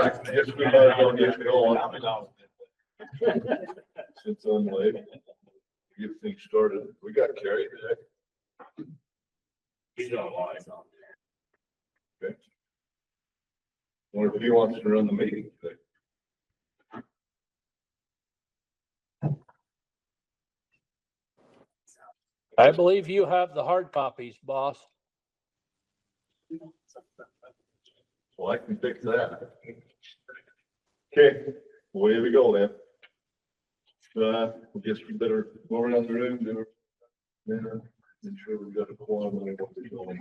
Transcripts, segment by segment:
right, I guess we might as well get going. Since I'm late, get things started. We got Kerry today. He's not lying. Okay. Wonder if he wants to run the meeting today. I believe you have the hard copies, boss. Well, I can fix that. Okay, away we go then. I guess we better go around the room, do it. Then ensure we've got a quorum when we want to go in.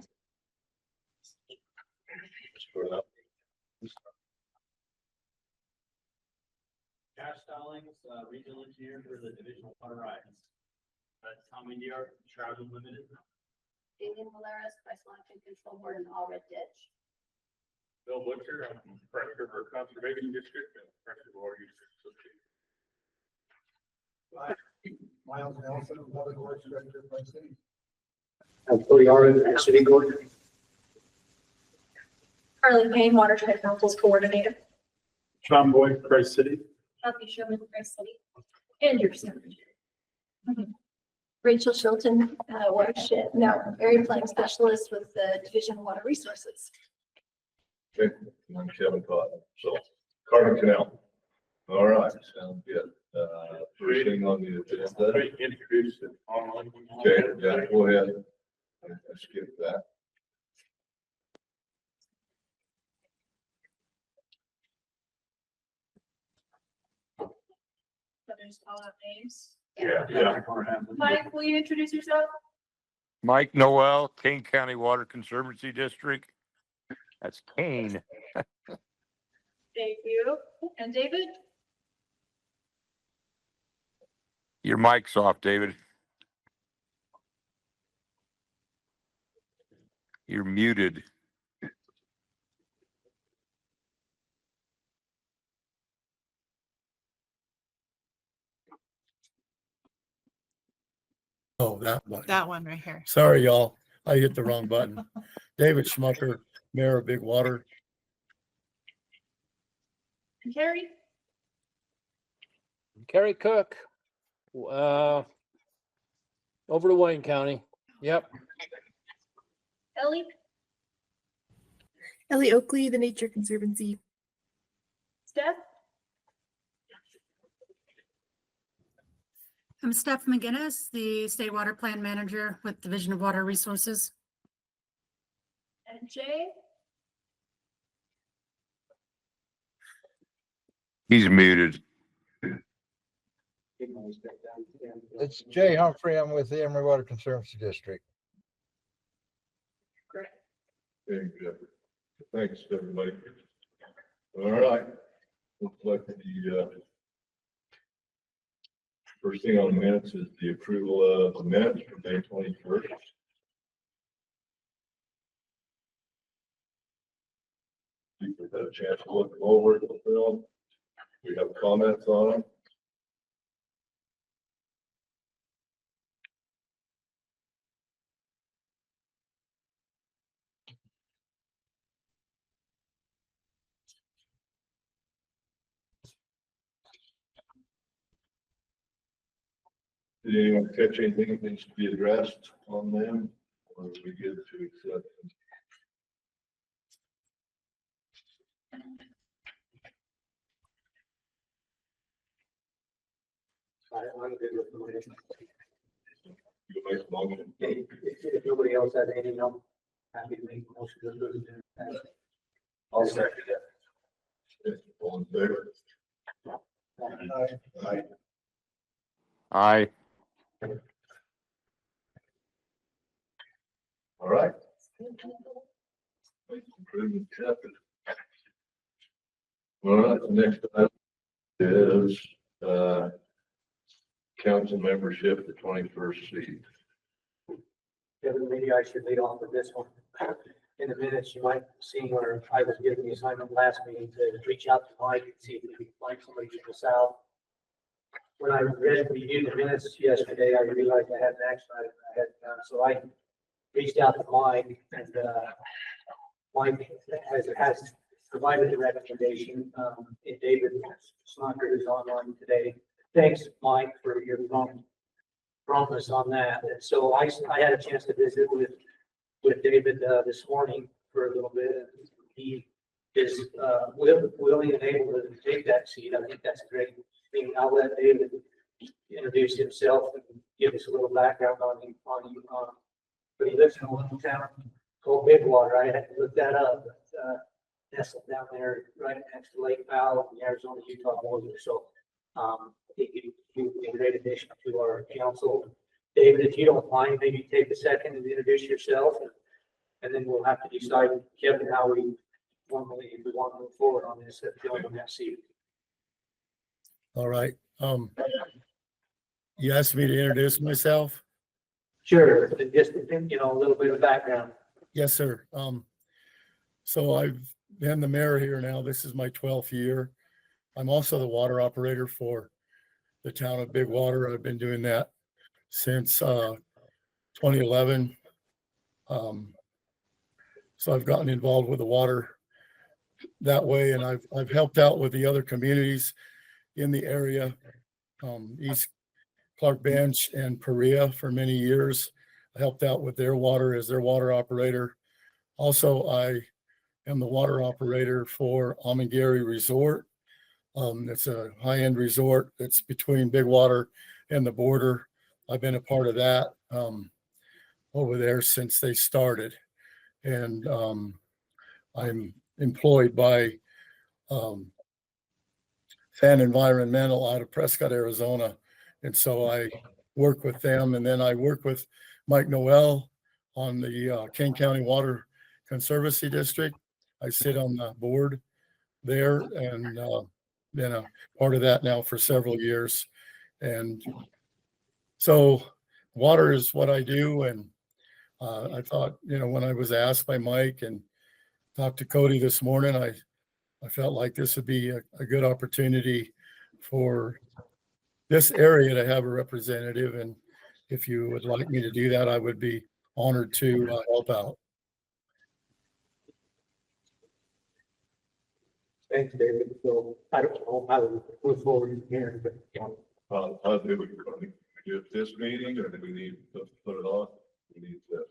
Start out. Josh Stallings, regional engineer for the Division of Water Rights. Tommy Deere, Trout Unlimited. Damian Valeris, Price Monitoring Control Board, and All Red Ditch. Bill Butcher, I'm Director for Conservation District and Director of Water Use Association. Miles Nelson, Water Board Director of my city. Cody Arden, City Coordinator. Carly Payne, Watershed Council's Coordinator. Sean Boyd, Price City. Kathy Sherman, Price City. Andrew Secretary. Rachel Shilton, Watershed, area planning specialist with the Division of Water Resources. Okay, I'm Kevin Cotner. So Carbon Canal. All right, sounds good. First thing on the agenda. Introduced it online. Okay, yeah, go ahead. Let's skip that. Just call out names. Yeah. Mike, will you introduce yourself? Mike Noel, Kane County Water Conservancy District. That's Kane. Thank you. And David? Your mic's off, David. You're muted. Oh, that one. That one right here. Sorry, y'all. I hit the wrong button. David Schmucker, Mayor of Big Water. And Kerry? Kerry Cook, over to Wayne County. Yep. Ellie? Ellie Oakley, the Nature Conservancy. Steph? I'm Steph McGinnis, the State Water Plan Manager with Division of Water Resources. And Jay? He's muted. It's Jay Humphrey. I'm with the Emory Water Conservancy District. Great. Okay, good. Thanks, everybody. All right. Looks like the first thing on the minutes is the approval of the minutes for May 21st. We've had a chance to look over the film. We have comments on them. Did anyone catch anything that needs to be addressed on them, or are we good to accept them? I'm good with the motion. You make a motion. If nobody else has anything, I'm happy to make a motion to approve it. I'll second it. All in favor? Aye. Aye. All right. Improvement accepted. All right, the next item is council membership, the 21st seat. Kevin, maybe I should lead off with this one. In the minutes, you might see where I was given the assignment last meeting to reach out to Mike and see if we could find somebody from the south. When I reviewed the minutes yesterday, I realized I had an action item I had done, so I reached out to Mike, and Mike has provided the recommendation, and David Smucker is online today. Thanks, Mike, for your promise on that. And so I had a chance to visit with David, this morning for a little bit. And he is, willing and able to take that seat. I think that's a great thing. I'll let David introduce himself and give us a little background on him, but he lives in a little town called Bigwater. I had to look that up. Nestled down there right next to Lake Powell, the Arizona-Utah border. So, I think he'd be a great addition to our council. David, if you don't mind, maybe take a second and introduce yourself, and then we'll have to decide, Kevin, how we formally, if we want to move forward on this, filling on that seat. All right. You asked me to introduce myself? Sure, and just, a little bit of background. Yes, sir. So I've been the mayor here now. This is my 12th year. I'm also the water operator for the town of Bigwater. I've been doing that since 2011. So I've gotten involved with the water that way, and I've helped out with the other communities in the area, East Clark Bench and Perea for many years. I helped out with their water as their water operator. Also, I am the water operator for Amangary Resort. It's a high-end resort that's between Bigwater and the border. I've been a part of that over there since they started. And I'm employed by Fan Environmental out of Prescott, Arizona. And so I work with them, and then I work with Mike Noel on the King County Water Conservancy District. I sit on the board there and been a part of that now for several years. And so water is what I do. And I thought, when I was asked by Mike and talked to Cody this morning, I felt like this would be a good opportunity for this area to have a representative. And if you would like me to do that, I would be honored to help out. Thanks, David. So I don't know how to move forward from here, but How do we do this meeting, or do we need to put it on? We need to.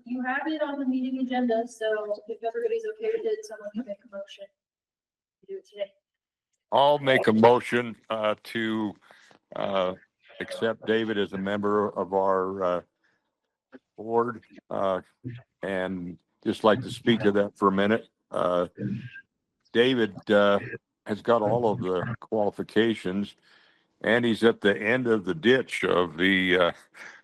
You have it on the meeting agenda, so if everybody's okay with it, someone can make a motion to do it today. I'll make a motion to accept David as a member of our board, and just like to speak to that for a minute. David has got all of the qualifications, and he's at the end of the ditch of the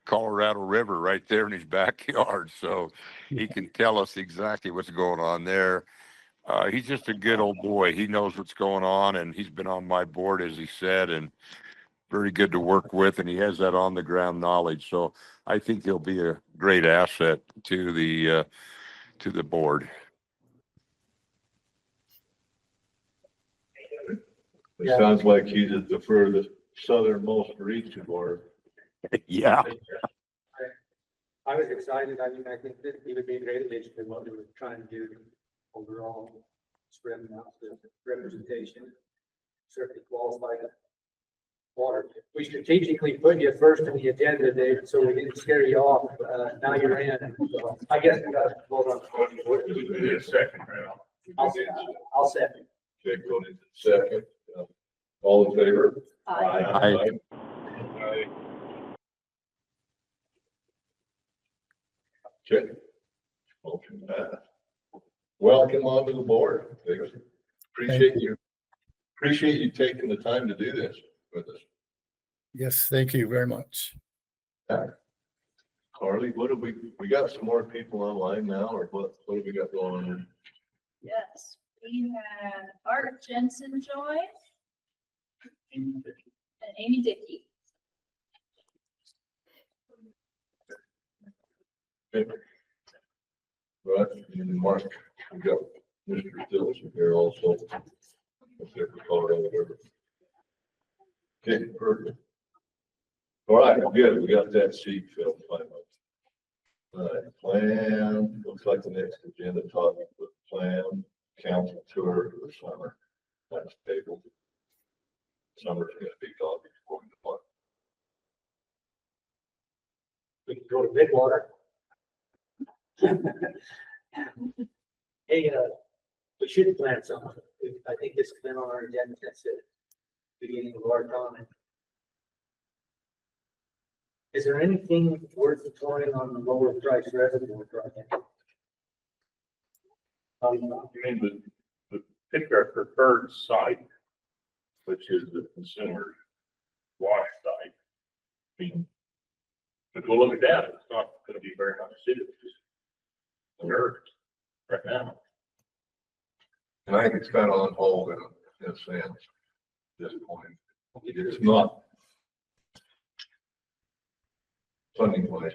Colorado River right there in his backyard. So he can tell us exactly what's going on there. He's just a good old boy. He knows what's going on, and he's been on my board, as he said, and very good to work with, and he has that on the ground knowledge. So I think he'll be a great asset to the board. It sounds like he's at the furthest southernmost reach of our. Yeah. I was excited. I mean, I think that he would be a great addition to what we were trying to do overall, spreading out the representation, certainly qualified water. We strategically put you first on the agenda, David, so we didn't scare you off. Now you're in. So I guess we got to vote on. We need a second round. I'll second. Okay, go into second. All in favor? Aye. Aye. Okay. Motion passed. Welcome onto the board. Appreciate you taking the time to do this with us. Yes, thank you very much. Carly, what have we got some more people online now, or what have we got going on? Yes, we had Art Jensen join and Amy Dickey. Okay. Right, and Mark, we got Mr. Dillon here also. Colorado River. Okay, perfect. All right, good. We got that seat filled finally. All right, plan. Looks like the next agenda topic was plan. council tour for the summer. That's stable. Summer's gonna be gone before the month. We can go to Bidwater. Hey, we should plan something. I think this has been on our agenda since the beginning of our comment. Is there anything worth exploring on the lower price reservoir project? You mean the pick our preferred site, which is the consumer wash site. I mean, if we'll look at that, it's not gonna be very much citizens. Alert right now. And I think it's kind of on hold in a sense, at this point. It's not funding wise.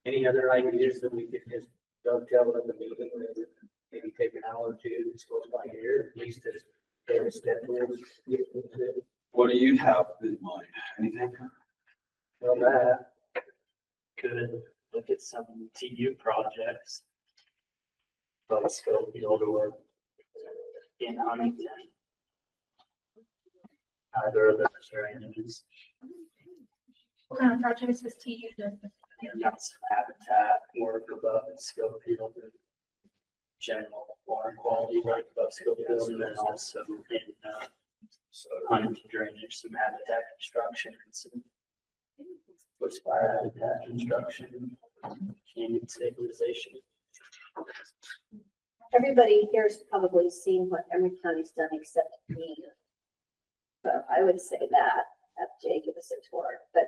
Any other ideas that we could just dovetail in the meeting, maybe take an hour or two, this goes by here, at least as a step. What do you have in mind? Anything? Well, that, Could look at some TU projects. Let's go field or in Huntington. Either of those ranges. What kind of projects is TU doing? Got some habitat work above and scope field. General water quality work above scope field, and then also in Huntington drainage, some habitat construction and some bushfire habitat construction, canyon stabilization. Everybody here's probably seen what Emory County's done except me. So I would say that, have Jay give us a tour, but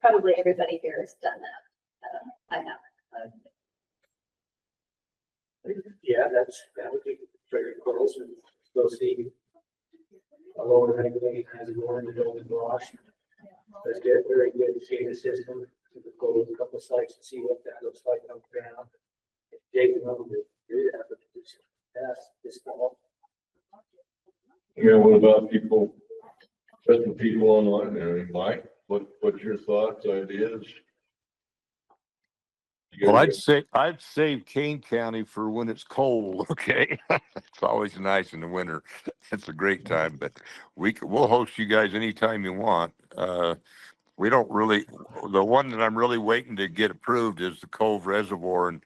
probably everybody here has done that. I haven't. yeah, that would be very close and go see. A lower regulating has a going to go in wash. Let's get very good SCADA system. Go to a couple of sites and see what that looks like on the ground. If Jake and I will do that, but that's this fall. Yeah, what about people, putting people online there? Mike, what's your thoughts, ideas? Well, I'd save Kane County for when it's cold, okay? It's always nice in the winter. It's a great time, but we'll host you guys anytime you want. We don't really, the one that I'm really waiting to get approved is the Cove Reservoir, and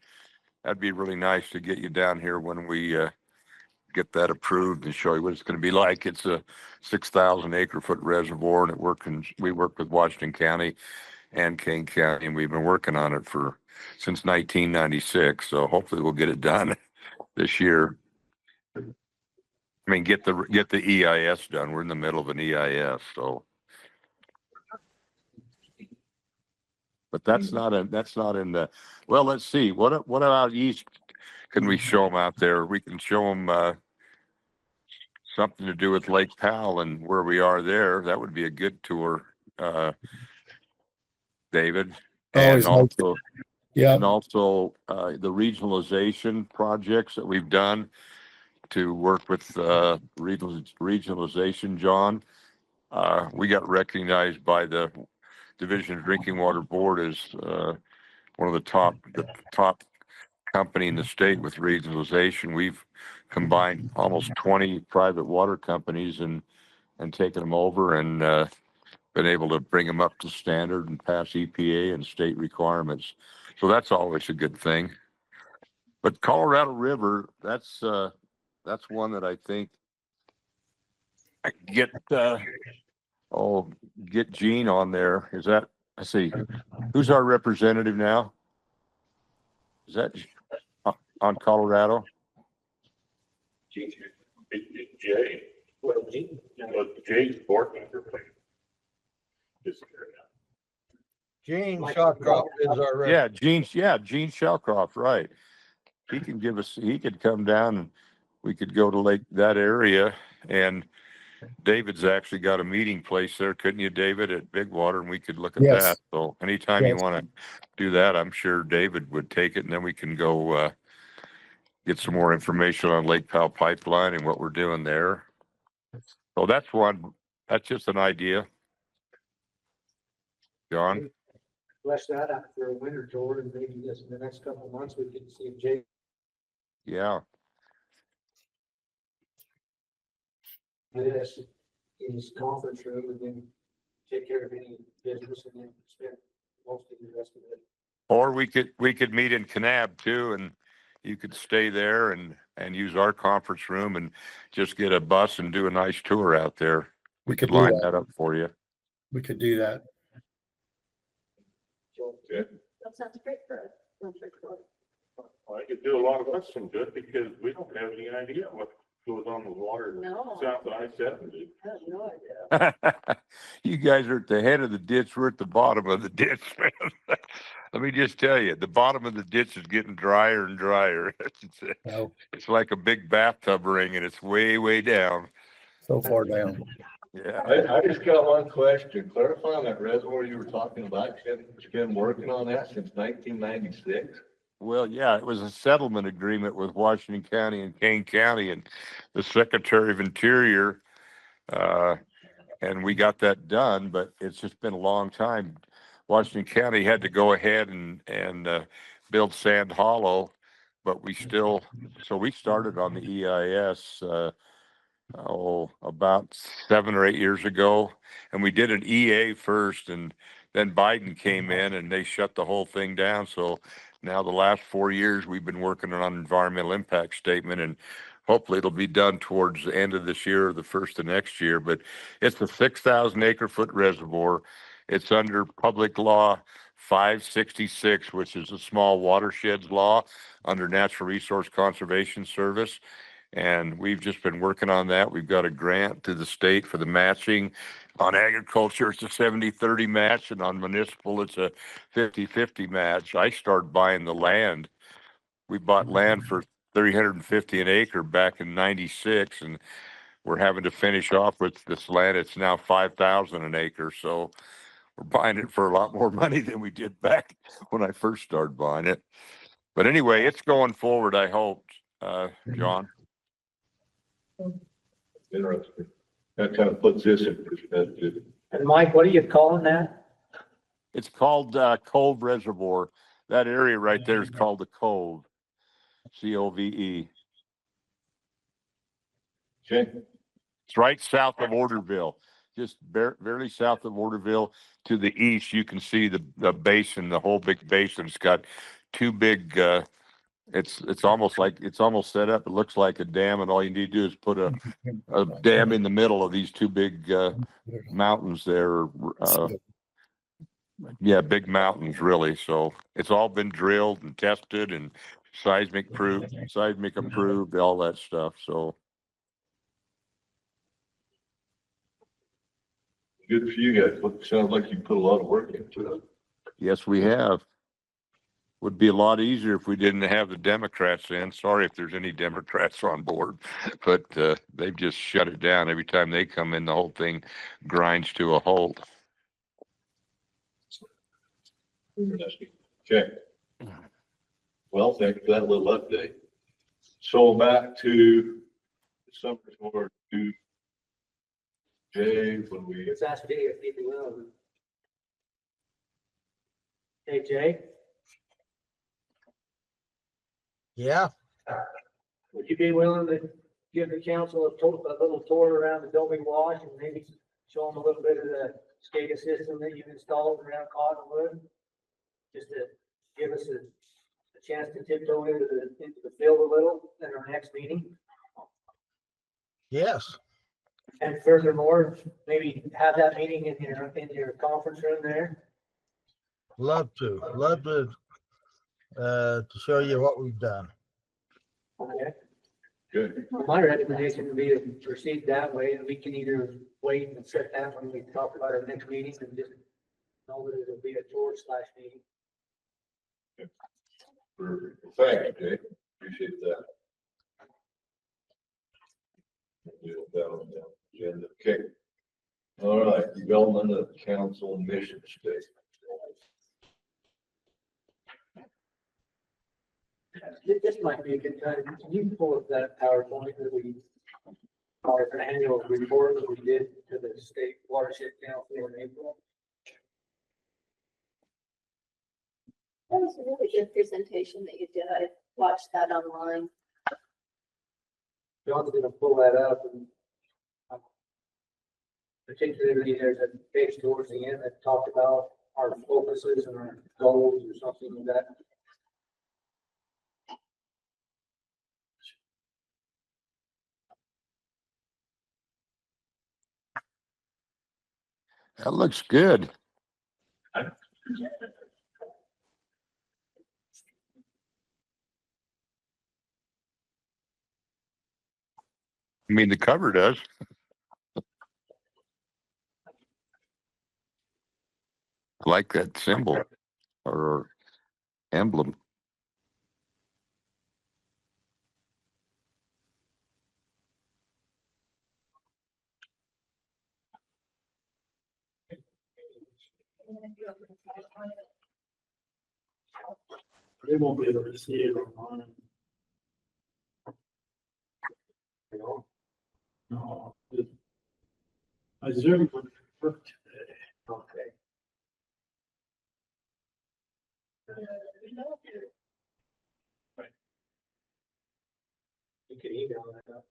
that'd be really nice to get you down here when we get that approved and show you what it's going to be like. It's a 6,000 acre foot reservoir, and we work with Washington County and Kane County, and we've been working on it since 1996. So hopefully we'll get it done this year. I mean, get the EIS done. We're in the middle of an EIS, so. But that's not in the, well, let's see, what about east? Can we show them out there? We can show them something to do with Lake Powell and where we are there. That would be a good tour, David. And also, Yeah, and also the regionalization projects that we've done to work with regionalization, John. We got recognized by the Division of Drinking Water Board as one of the top company in the state with regionalization. We've combined almost 20 private water companies and taken them over and been able to bring them up to standard and pass EPA and state requirements. So that's always a good thing. But Colorado River, that's one that I think I get get Gene on there. Is that, I see, who's our representative now? Is that on Colorado? Jay. Well, Gene, Jay's board member. Gene Shawcroft is our rep. Yeah, Gene Shellcroft, right. He could come down and we could go to that area, and David's actually got a meeting place there, couldn't you, David, at Bigwater, and we could look at Yes. that. So anytime you Yes. want to do that, I'm sure David would take it, and then we can go get some more information on Lake Powell Pipeline and what we're doing there. So that's just an idea. John? flesh that out for a winter tour and maybe just in the next couple of months, we can see if Jake Yeah. This in his conference room and then take care of any business and then spend most of the rest of it. Or we could meet in Kanab too, and you could stay there and use our conference room and just get a bus and do a nice tour out there. We could do line that. that up for you. We could do that. Okay. That sounds great for a winter tour. I could do a lot of us some good because we don't have any idea what goes on the water No, south of I-70. I have no idea. You guys are at the head of the ditch. We're at the bottom of the ditch, man. Let me just tell you, the bottom of the ditch is getting drier and drier. No, It's like a big bathtub ring, and it's way, way down. so far down. Yeah. I just got one question. Clarify on that reservoir you were talking about. You've been working on that since 1996. Well, yeah, it was a settlement agreement with Washington County and Kane County and the Secretary of Interior. And we got that done, but it's just been a long time. Washington County had to go ahead and build Sand Hollow, but we started on the EIS, about 7 or 8 years ago. And we did an EA first, and then Biden came in and they shut the whole thing down. So now the last 4 years, we've been working on an environmental impact statement, and hopefully it'll be done towards the end of this year or the first of next year. But it's a 6,000 acre foot reservoir. It's under public law 566, which is a small watersheds law under Natural Resource Conservation Service. And we've just been working on that. We've got a grant to the state for the matching. On agriculture, it's a 70-30 match, and on municipal, it's a 50-50 match. I started buying the land. We bought land for $350 an acre back in '96, and we're having to finish off with this land. It's now $5,000 an acre, so we're buying it for a lot more money than we did back when I first started buying it. But anyway, it's going forward, I hope, John. Interesting. That kind of puts this in perspective. And Mike, what are you calling that? It's called Cove Reservoir. That area right there is called the Cove, COVE. Okay. It's right south of Orderville, just barely south of Orderville. To the east, you can see the basin, the whole big basin. It's got two big. It's almost set up. It looks like a dam, and all you need to do is put a dam in the middle of these two big mountains there. Yeah, big mountains, really. So it's all been drilled and tested and seismic approved, all that stuff. So Good for you guys. Sounds like you put a lot of work into it. yes, we have. Would be a lot easier if we didn't have the Democrats in. Sorry if there's any Democrats on board, but they've just shut it down. Every time they come in, the whole thing grinds to a halt. Okay. Well, thanks for that little update. So back to summer tour to Jay when we. Let's ask Jay if he will. Hey, Jay, Yeah, would you be willing to give the council a little tour around the building wash and maybe show them a little bit of the SCADA system that you've installed around Cottonwood? Just to give us a chance to tiptoe into the field a little at our next meeting. yes, And furthermore, maybe have that meeting in your conference room there. love to show you what we've done. Okay. Good. My recommendation would be to proceed that way, and we can either wait and set that when we talk about our next meeting and just know that it'll be a tour/meeting. Perfect. Thank you, Jay. Appreciate that. We'll do that on the agenda. Okay. All right, development of council mission statement. This might be a good time. Can you pull up that PowerPoint that our annual report that we did to the state watershed council in April? That was a really good presentation that you did. I watched that online. John's gonna pull that up and particularly there's a page towards the end that talked about our focuses and our goals or something like that. That looks good. I mean, the cover does. I like that symbol or emblem. They won't be able to see it online. No. I zoomed with work today. Okay. You can email that up.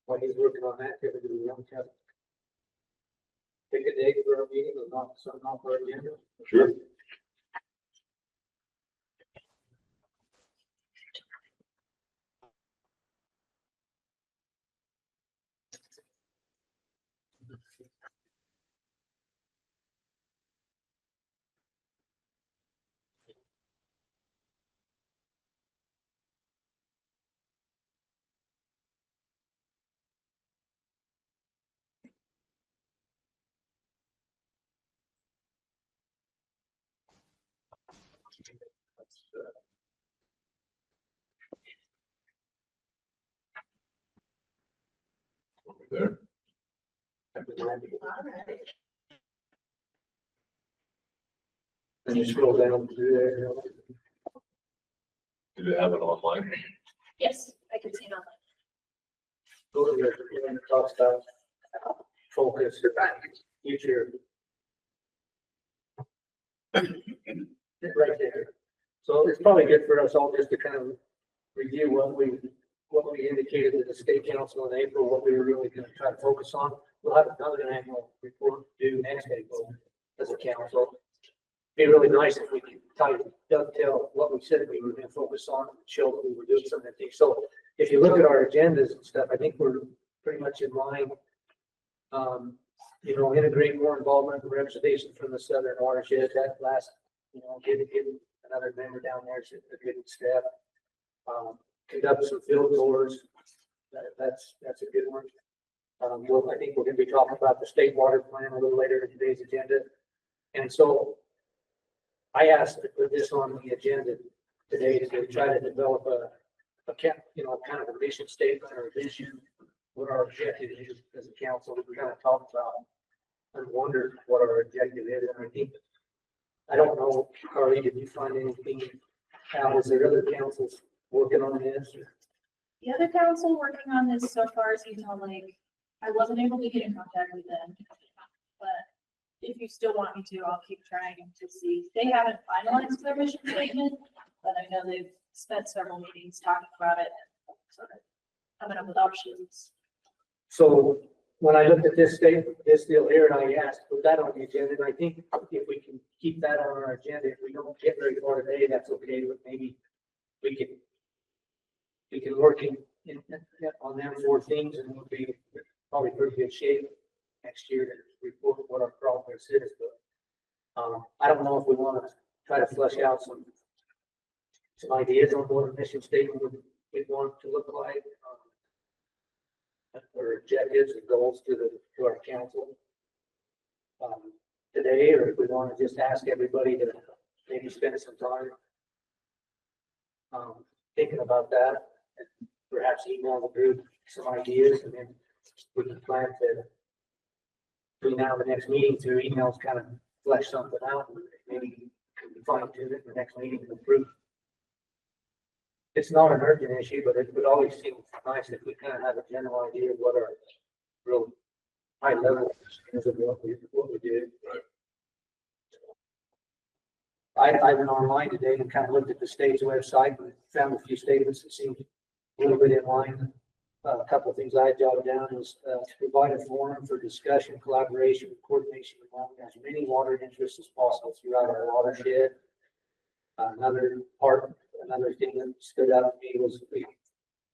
While he's working on that, we don't have pick a date for our meeting or not, something off our agenda. Sure. There. And you scroll down through there. Do they have it online? Yes, I can see it on. Go to the, it talks about focus, future. Right there. So it's probably good for us all just to kind of review what we indicated to the state council in April, what we were really gonna try to focus on. We'll have another annual report due next April as a council. Be really nice if we could kind of dovetail what we said we were gonna focus on, show that we were doing some of the things. So if you look at our agendas and stuff, I think we're pretty much in line. Integrate more involvement and representation from the Southern Watershed, that last, get another member down there, is a good step. Conduct some field tours, that's a good one. I think we're gonna be talking about the state water plan a little later in today's agenda. And so I asked to put this on the agenda today to try to develop a kind of a mission statement or a vision, what our objective is as a council. We kind of talked about and wondered what our objective is. And I don't know, Carly, did you find anything out? Is there other councils working on this? The other council working on this so far is Utah Lake. I wasn't able to get in contact with them, but if you still want me to, I'll keep trying to see. They haven't finalized their mission statement, but I know they've spent several meetings talking about it, sort of coming up with options. So when I looked at this deal here, and I asked, put that on the agenda, and I think if we can keep that on our agenda, if we don't get very far today, that's okay, but maybe we can work on them 4 things, and we'll be probably pretty good shape next year to report what our progress is. But I don't know if we want to try to flesh out some ideas on what a mission statement we want it to look like, or objectives and goals to our council today, or if we want to just ask everybody to maybe spend some time thinking about that, and perhaps email the group some ideas, and then we can plan to, between now and the next meeting, through emails, kind of flesh something out, and maybe fine tune it for the next meeting to approve. it's not an urgent issue, but it would always seem nice if we kind of have a general idea of what our real high level is of what we do. I went online today and kind of looked at the state's website and found a few statements that seemed a little bit in line. A couple of things I had jotted down was to provide a forum for discussion, collaboration, and coordination among as many water interests as possible throughout our watershed. Another thing that stood out to me was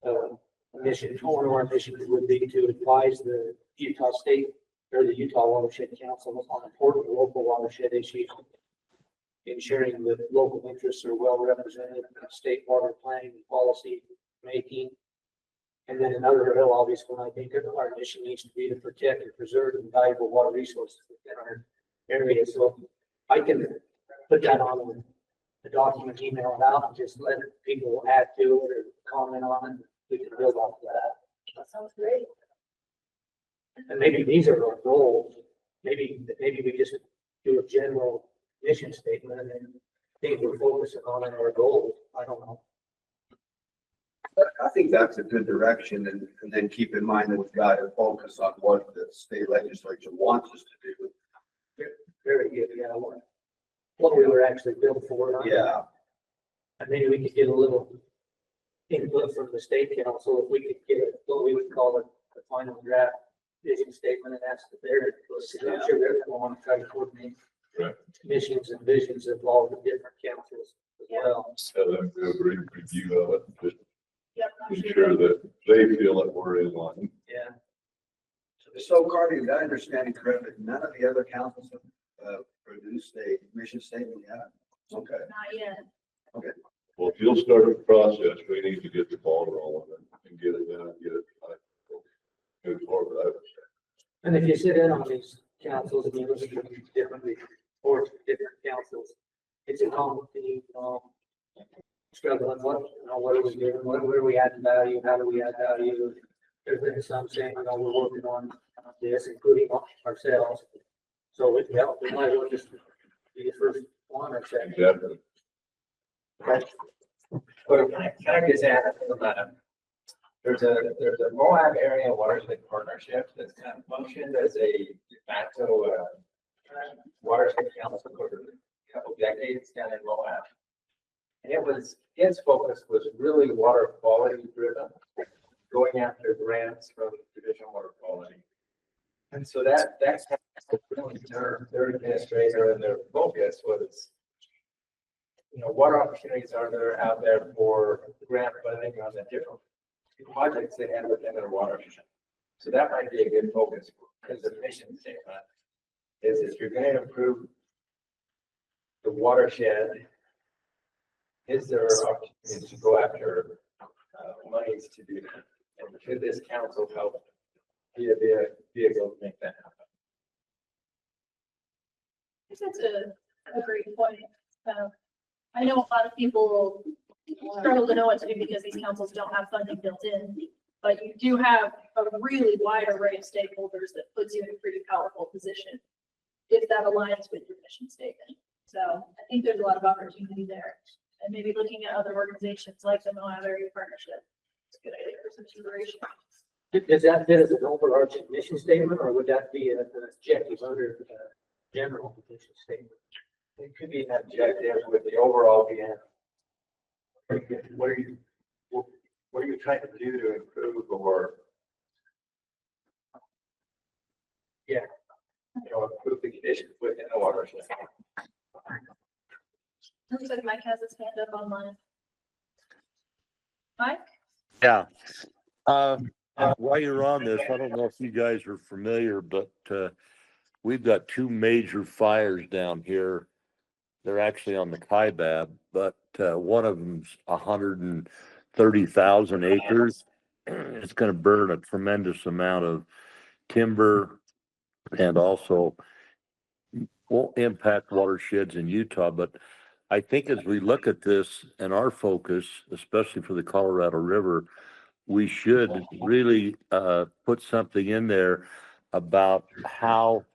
the mission, one of our missions would be to advise the Utah State or the Utah Watershed Council on important local watershed issues, ensuring that local interests are well represented in state water planning and policy making. And then another real obvious one, I think our mission needs to be to protect and preserve the valuable water resources within our area. So I can put that on the document, email it out, and just let people add to it or comment on it. We can build off of that. That sounds great. And maybe these are our goals. Maybe we just do a general mission statement and then things we're focusing on in our goals. I don't know. But I think that's a good direction, and then keep in mind that we've got to focus on what the state legislature wants us to do. Very good. Yeah. What we were actually built for. Yeah. And maybe we could get a little input from the state council if we could get what we would call a final draft vision statement and ask the their input. I'm sure they're going to want to try to coordinate missions and visions of all the different councils as well. Have them do a brief review of it, just Yep. I'm sure. ensure that they feel that we're in line. Yeah. So Carly, did I understand it correctly? None of the other councils have produced a mission statement yet? Okay. Not yet. Well, if you'll start the process, we need to get the ball rolling and get it done, get it. Move forward, I would say. And if you sit in on these councils and you listen to different reports, different councils, it's a common theme, struggling, what are we doing? Where are we adding value? How do we add value? There's been some saying, we're working on this, including ourselves. So it helps, we might as well just be the first one or second. Definitely. Well, can I just add on that? There's a Moab area watershed partnership that's kind of functioned as a de facto watershed council for a couple decades down in Moab. And its focus was really water quality driven, going after grants from Division of Water Quality. And so that's really their administrator and their focus was, what opportunities are there out there for grant funding on the different projects they have within their watershed. So that might be a good focus because the mission statement is if you're going to improve the watershed, is there opportunities to go after monies to do that? And could this council help be a vehicle to make that happen? I think that's a great point. I know a lot of people struggle to know what to do because these councils don't have funding built in, but you do have a really wide array of stakeholders that puts you in a pretty powerful position if that aligns with your mission statement. So I think there's a lot of opportunity there, and maybe looking at other organizations like the Moab Area Partnership. It's a good idea for some consideration. Does that fit as an overarching mission statement, or would that be an objective under general mission statement? It could be an objective with the overall being what are you trying to do to improve or improve the conditions within the watershed. Looks like Mike has his hand up online. Mike? Yeah. While you're on this, I don't know if you guys are familiar, but we've got two major fires down here. They're actually on the Kaibab, but one of them's 130,000 acres. It's going to burn a tremendous amount of timber and also won't impact watersheds in Utah. But I think as we look at this and our focus, especially for the Colorado River, we should really put something in there about how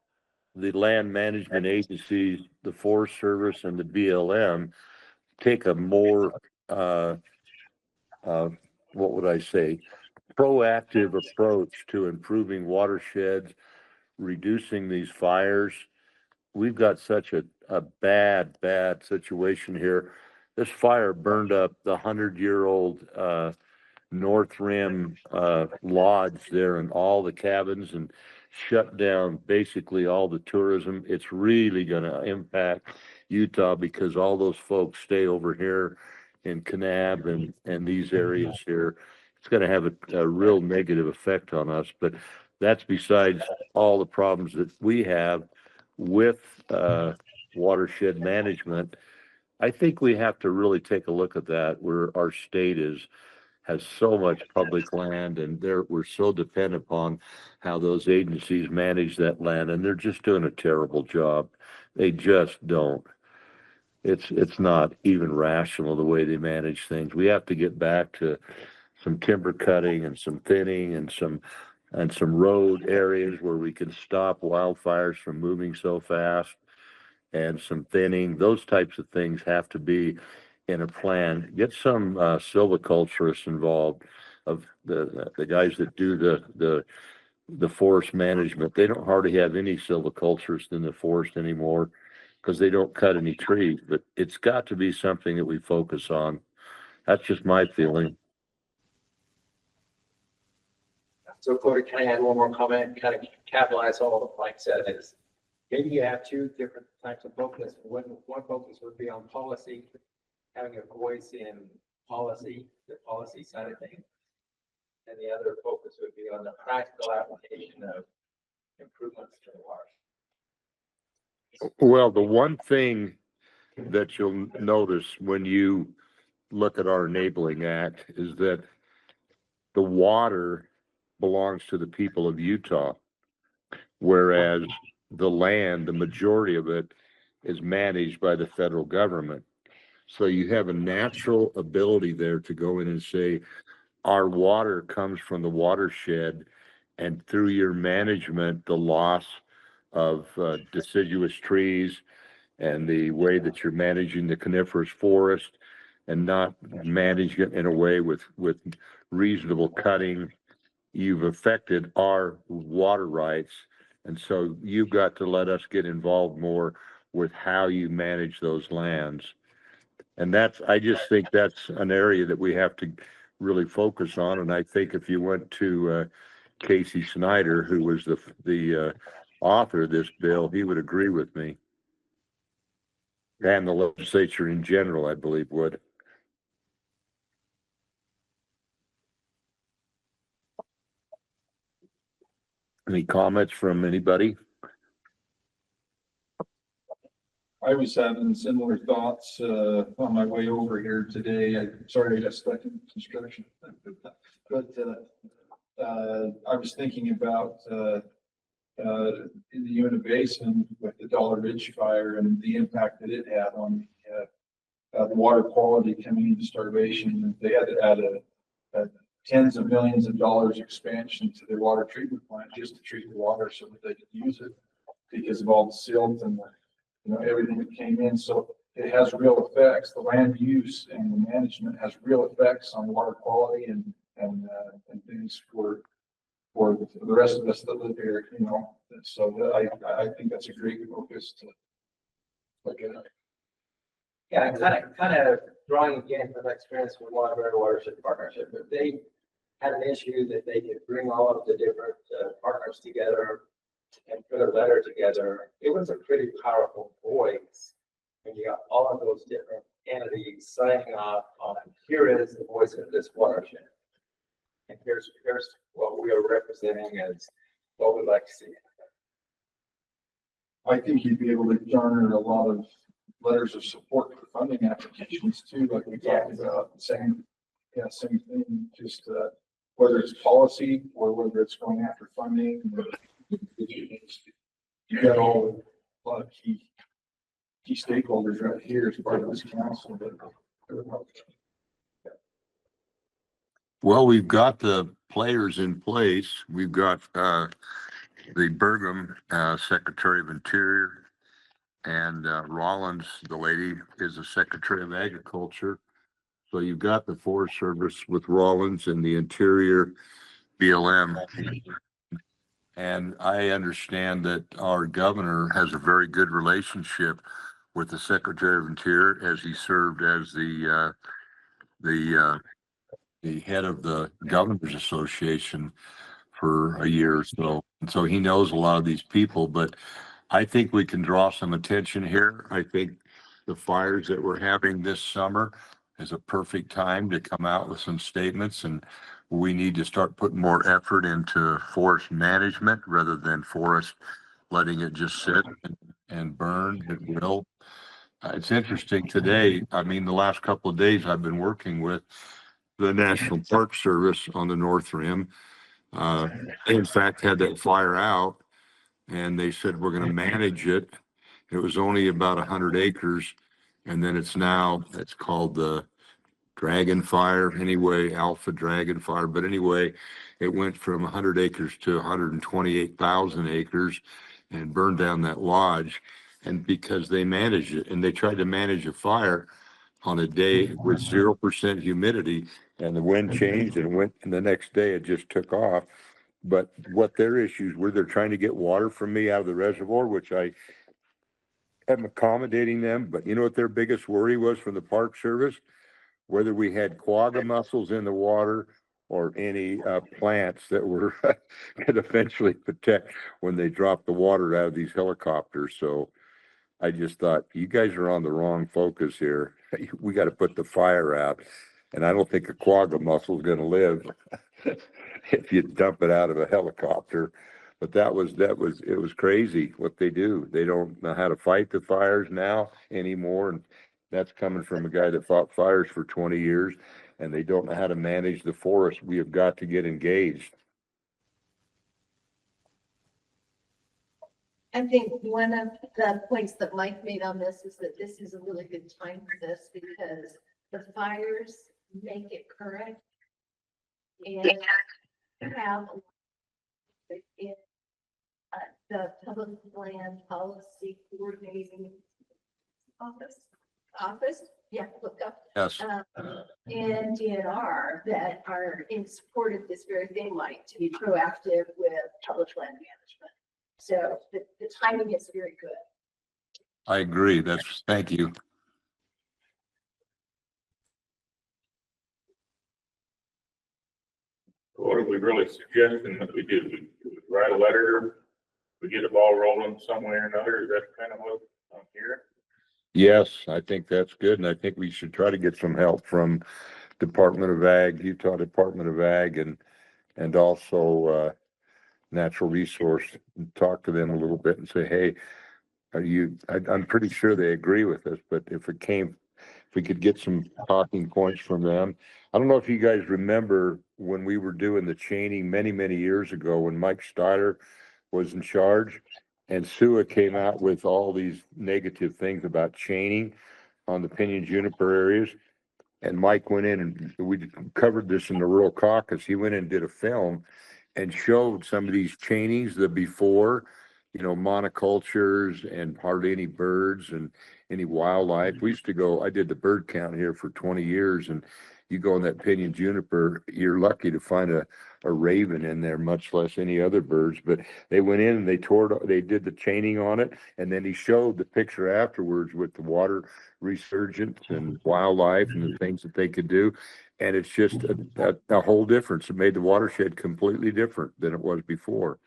the land management agencies, the Forest Service and the BLM take a more what would I say, proactive approach to improving watersheds, reducing these fires. We've got such a bad situation here. This fire burned up the 100-year-old North Rim Lodge there and all the cabins and shut down basically all the tourism. It's really going to impact Utah because all those folks stay over here in Kanab and these areas here. It's going to have a real negative effect on us, but that's besides all the problems that we have with watershed management. I think we have to really take a look at that, where our state has so much public land and we're so dependent upon how those agencies manage that land, and they're just doing a terrible job. They just don't. It's not even rational the way they manage things. We have to get back to some timber cutting and some thinning and some road areas where we can stop wildfires from moving so fast, and some thinning. Those types of things have to be in a plan. Get some silviculturists involved, of the guys that do the forest management. They don't hardly have any silviculturists in the forest anymore because they don't cut any trees, but it's got to be something that we focus on. That's just my feeling. So Corey, can I add one more comment, kind of capitalize all of Mike said, is maybe you have two different types of focus. One focus would be on policy, having a voice in policy, the policy side of things. And the other focus would be on the practical application of improvements to the water. Well, the one thing that you'll notice when you look at our enabling act is that the water belongs to the people of Utah, whereas the land, the majority of it, is managed by the federal government. So you have a natural ability there to go in and say, our water comes from the watershed, and through your management, the loss of deciduous trees and the way that you're managing the coniferous forest and not managing it in a way with reasonable cutting, you've affected our water rights. And so you've got to let us get involved more with how you manage those lands. And I just think that's an area that we have to really focus on. And I think if you went to Casey Snyder, who was the author of this bill, he would agree with me. And the legislature in general, I believe, would. Any comments from anybody? I was having similar thoughts on my way over here today. Sorry, I got stuck in construction. But I was thinking about in the Uinta Basin with the Dollar Ridge fire and the impact that it had on the water quality coming into starvation. They had to add a tens of millions of dollars expansion to their water treatment plant just to treat the water so that they could use it because of all the silt and everything that came in. So it has real effects. The land use and the management has real effects on water quality and things for the rest of us that live here, So I think that's a great focus to look at. Yeah, kind of drawing again from experience with Watershed Partnership, if they had an issue that they could bring all of the different partners together and put a letter together, it was a pretty powerful voice. And you got all of those different entities signing off on, here is the voice of this watershed. And here's what we are representing as what we'd like to see. I think you'd be able to garner a lot of letters of support for funding applications too, like we talked about. Same thing, just whether it's policy or whether it's going after funding. You got a lot of key stakeholders right here as part of this council. Well, we've got the players in place. We've got the Burgum Secretary of Interior, and Rollins, the lady, is the Secretary of Agriculture. So you've got the Forest Service with Rollins and the Interior BLM. And I understand that our governor has a very good relationship with the Secretary of Interior, as he served as the head of the Governors Association for a year or so. And so he knows a lot of these people, but I think we can draw some attention here. I think the fires that we're having this summer is a perfect time to come out with some statements, and we need to start putting more effort into forest management rather than forest letting it just sit and burn at will. It's interesting today. I mean, the last couple of days I've been working with the National Park Service on the North Rim. They in fact had that fire out, and they said, we're going to manage it. It was only about 100 acres. And then it's called the Dragon Fire anyway, Alpha Dragon Fire. But anyway, it went from 100 acres to 128,000 acres and burned down that lodge. And because they managed it, and they tried to manage a fire on a day with 0% humidity, and the wind changed and went, and the next day it just took off. But what their issues were, they're trying to get water from me out of the reservoir, which I am accommodating them. But you know what their biggest worry was from the Park Service? Whether we had quagga mussels in the water or any plants that were could eventually protect when they drop the water out of these helicopters. So I just thought, you guys are on the wrong focus here. We got to put the fire out. And I don't think a quagga mussel is going to live if you dump it out of a helicopter. But it was crazy what they do. They don't know how to fight the fires now anymore. And that's coming from a guy that fought fires for 20 years, and they don't know how to manage the forest. We have got to get engaged. I think one of the points that Mike made on this is that this is a really good time for this because the fires make it current and have in the public land policy coordinating office, yeah, look up. Yes. And DNR that are in support of this very thing, Mike, to be proactive with public land management. So the timing is very good. I agree. Thank you. What are we really suggesting that we do? We write a letter, we get the ball rolling some way or another. Is that kind of what I'm hearing? Yes, I think that's good. And I think we should try to get some help from Department of Ag, Utah Department of Ag, and also Natural Resource, and talk to them a little bit and say, hey, I'm pretty sure they agree with us, but if we could get some talking points from them. I don't know if you guys remember when we were doing the chaining many, many years ago when Mike Steiler was in charge, and SUA came out with all these negative things about chaining on the pinyon juniper areas. And Mike went in and we covered this in the Rural Caucus. He went in and did a film and showed some of these chainings, the before, monocultures and hardly any birds and any wildlife. We used to go, I did the bird count here for 20 years, and you go in that pinyon juniper, you're lucky to find a raven in there, much less any other birds. But they went in and they did the chaining on it. And then he showed the picture afterwards with the water resurgence and wildlife and the things that they could do. And it's just a whole difference. It made the watershed completely different than it was before.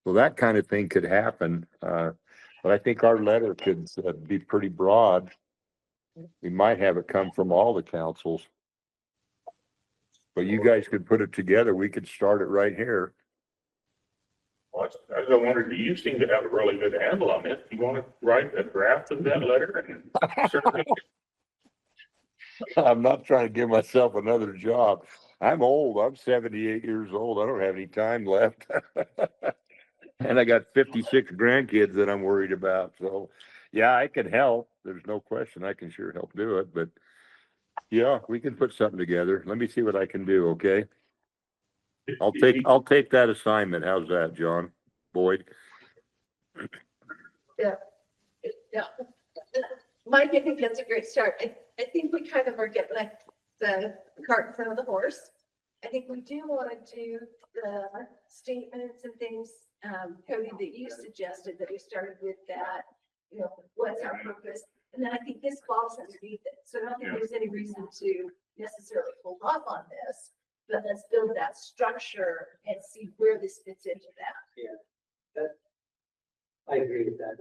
So that kind of thing could happen. But I think our letter could be pretty broad. We might have it come from all the councils. But you guys could put it together. We could start it right here. Well, I was wondering, you seem to have a really good handle on it. You want to write a draft of that letter? I'm not trying to give myself another job. I'm old. I'm 78 years old. I don't have any time left. And I got 56 grandkids that I'm worried about. So yeah, I can help. There's no question. I can sure help do it. But yeah, we can put something together. Let me see what I can do. Okay. I'll take that assignment. How's that, John Boyd? Yeah. Mike, I think that's a great start. I think we kind of are getting, the cart in front of the horse. I think we do want to do the statements and things, Cody, that you suggested that we started with that, you know, what's our purpose? And then I think this falls underneath it. So I don't think there's any reason to necessarily hold off on this, but let's build that structure and see where this fits into that. I agree with that.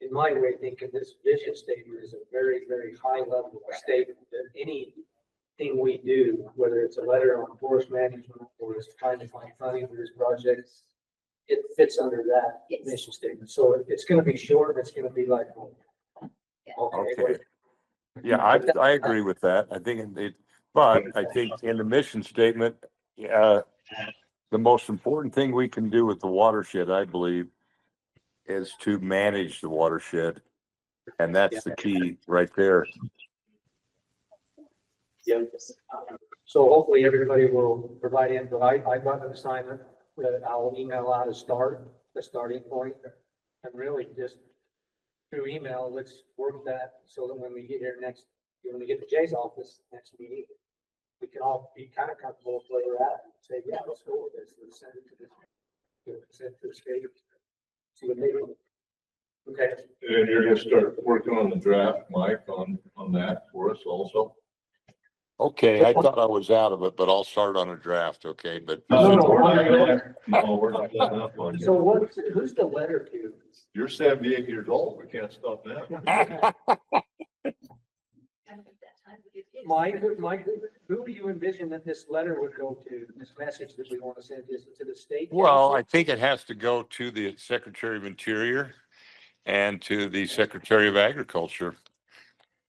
In my way of thinking, this vision statement is a very, very high level statement that anything we do, whether it's a letter on forest management or it's trying to find funding for this project, it fits under that mission statement. So it's going to be short. It's going to be like, Okay. Yeah, I agree with that. I think but I think in the mission statement, the most important thing we can do with the watershed, I believe, is to manage the watershed. And that's the key right there. yeah. So hopefully everybody will provide input. I got an assignment that I'll email out a starting point. And really just through email, let's work that so that when we get here when we get to Jay's office next meeting, we can all be kind of comfortable with where we're at and say, yeah, let's go with this. Let's send it to this. Send it to the state. See what they do. Okay. And you're gonna start working on the draft, Mike, on that for us also? Okay, I thought I was out of it, but I'll start on a draft, okay? But No, we're not letting up on So you. who's the letter to? You're 78 years old. We can't stop that. Mike, who do you envision that this letter would go to, this message that we want to send this to the state? well, council? I think it has to go to the Secretary of Interior and to the Secretary of Agriculture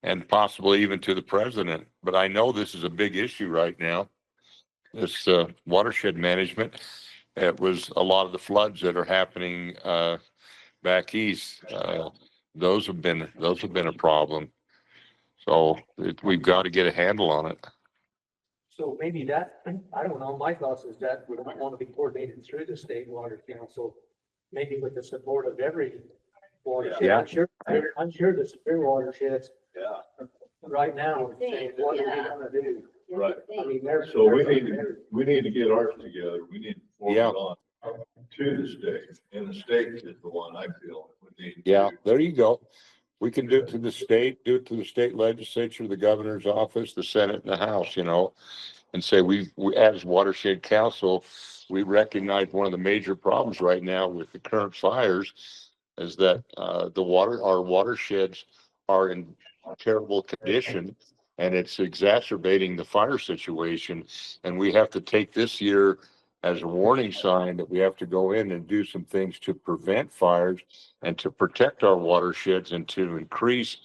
and possibly even to the president. But I know this is a big issue right now. This watershed management. It was a lot of the floods that are happening back east. Those have been a problem. So we've got to get a handle on it. So maybe that, I don't know, my thoughts is that we don't want to be coordinated through the state water council, maybe with the support of every watershed. Yeah. I'm sure the superior watersheds Yeah. right now, saying, what are we gonna do? Right. I mean, So we need to get ours together. We need to forward it on to the state. And the state is the one I feel we need. Yeah, there you go. We can do it to the state, do it to the state legislature, the governor's office, the Senate and the House, you know, and say we as Watershed Council, we recognize one of the major problems right now with the current fires is that our watersheds are in terrible condition and it's exacerbating the fire situation. And we have to take this year as a warning sign that we have to go in and do some things to prevent fires and to protect our watersheds and to increase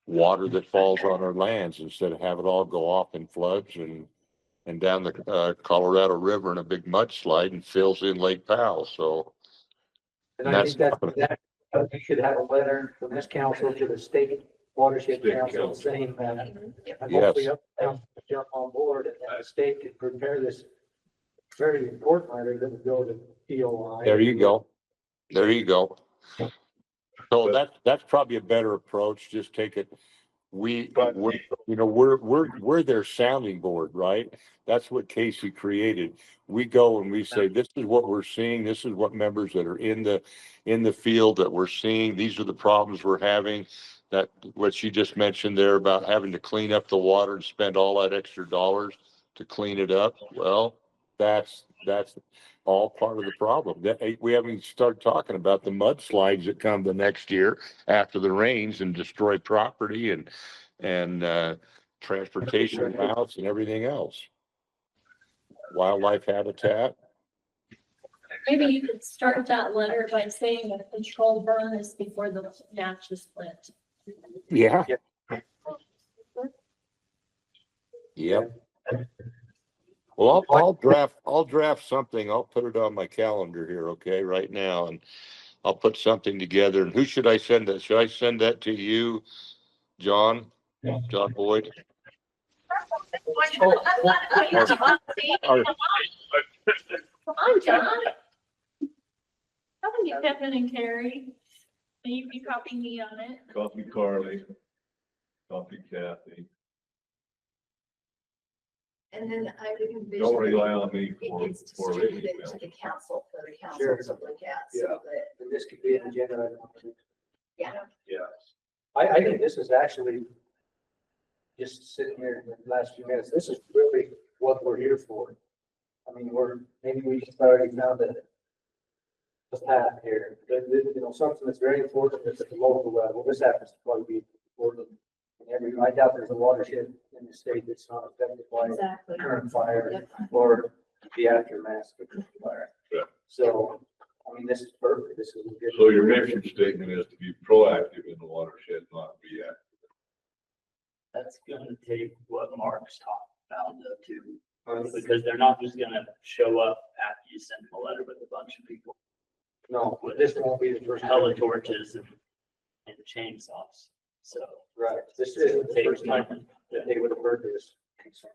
water that falls on our lands instead of have it all go off in floods and down the Colorado River in a big mudslide and fills in Lake Powell. So And I think that we should have a letter from this council to the state watershed council saying that. And hopefully jump on board and the state can prepare this very important letter that would go to DOI. There you go. There you go. So that's probably a better approach. Just take it. We're their sounding board, right? That's what Casey created. We go and we say, this is what we're seeing. This is what members that are in the field that we're seeing. These are the problems we're having. That what you just mentioned there about having to clean up the water and spend all that extra dollars to clean it up. Well, that's all part of the problem. We haven't started talking about the mudslides that come the next year after the rains and destroy property and transportation routes and everything else. Wildlife habitat. Maybe you could start that letter by saying a controlled burn is before the match is lit. Yeah. Yep. Well, I'll draft something. I'll put it on my calendar here, okay, right now, and I'll put something together. And who should I send that? Should I send that to you, John? John Boyd? Come on, John. How can you Kevin and Kerry? And you can copy me on it. Copy Carly. Copy Kathy. And then I would envision. Don't rely on me It for, gets for any distributed email. to the council for the council Sure. to look at, Yeah. so that, And this could be an agenda item. yeah. Yeah. I think this is actually just sitting here in the last few minutes. This is really what we're here for. I mean, maybe we already found the path here, but you know, something that's very important that's at the local level. This happens to probably be important. I doubt there's a watershed in the state that's not affected by Exactly. current fire Yep. or the aftermath of the fire. Yeah. So, I mean, this is perfect. This is a good. So your mission statement is to be proactive in the watershed, not reactive. That's gonna take what Mark's talking about though too, because they're not just gonna show up after you send them a letter with a bunch of people No, this won't be the first. hella torches and chainsaws. So Right. This isn't the first time that they would have heard this concern.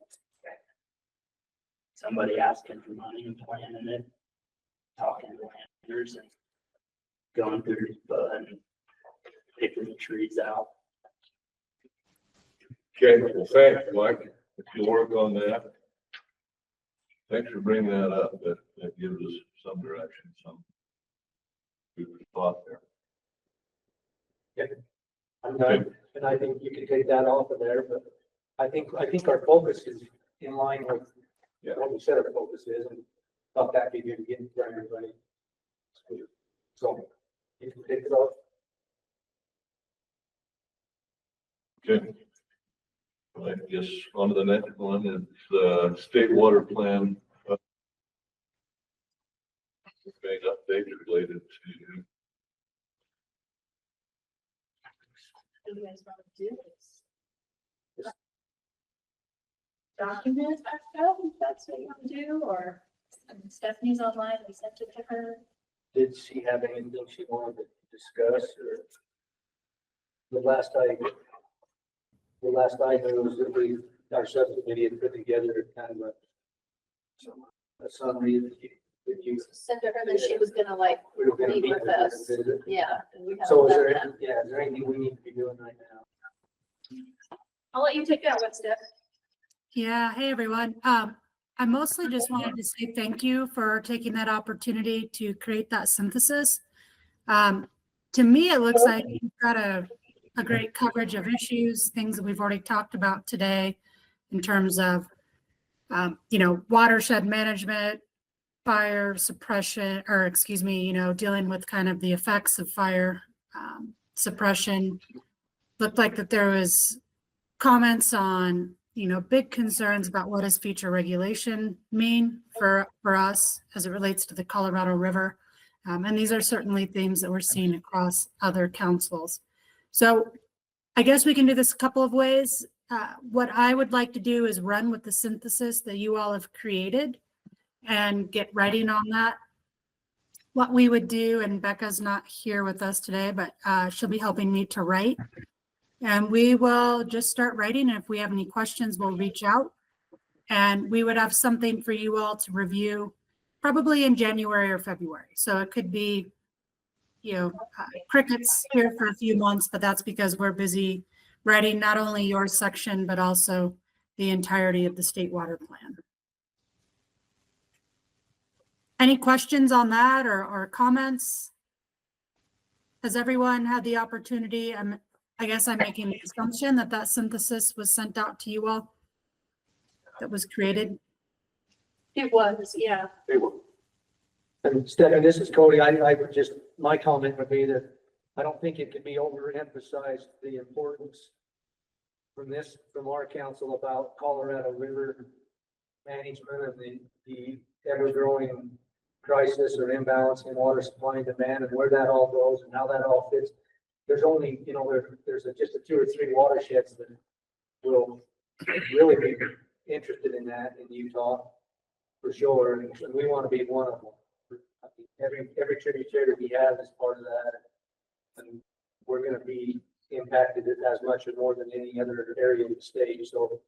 somebody asking for money and planning it, talking to landers and going through the bud and picking the trees out. Okay, well, thanks, Mike, if you work on that. Thanks for bringing that up. That gives us some direction, some food for thought there. I'm not, and I think you could take that off of there, but I think our focus is in line with what we said our focus is, and thought that'd be good to get for everybody. So, you can take it off. Okay. I guess on to the next one is the state water plan. Made updates related to. What do you guys want to do? Document back up, if that's what you want to do, or Stephanie's online, we sent it to her. Did she have anything she wanted to discuss, or? The last I knew was that our subcommittee had put together kind of a summary that you. Send to her that she was gonna like We were gonna meet with her us. and visit. Yeah. and we haven't So is done there, that. is there anything we need to be doing right now? I'll let you take that one, Steph. Yeah, hey, everyone. I mostly just wanted to say thank you for taking that opportunity to create that synthesis. To me, it looks like you've got a great coverage of issues, things that we've already talked about today in terms of, watershed management, fire suppression, or excuse me, dealing with kind of the effects of fire suppression. Looked like that there was comments on, big concerns about what does future regulation mean for us as it relates to the Colorado River. And these are certainly themes that we're seeing across other councils. So I guess we can do this a couple of ways. What I would like to do is run with the synthesis that you all have created and get writing on that. What we would do, and Becca's not here with us today, but she'll be helping me to write. And we will just start writing. And if we have any questions, we'll reach out. And we would have something for you all to review probably in January or February. So it could be, crickets here for a few months, but that's because we're busy writing not only your section, but also the entirety of the state water plan. Any questions on that or comments? Has everyone had the opportunity? I guess I'm making the assumption that synthesis was sent out to you all, that was created. It was, yeah. And Stephanie, this is Cody. I would just, my comment would be that I don't think it could be overemphasized the importance from our council about Colorado River management and the ever-growing crisis or imbalance in water supply and demand and where that all goes and how that all fits. There's only, there's just 2 or 3 watersheds that will really be interested in that in Utah for sure. And we want to be one of them. Every tributary we have is part of that. And we're going to be impacted as much or more than any other area of the state. So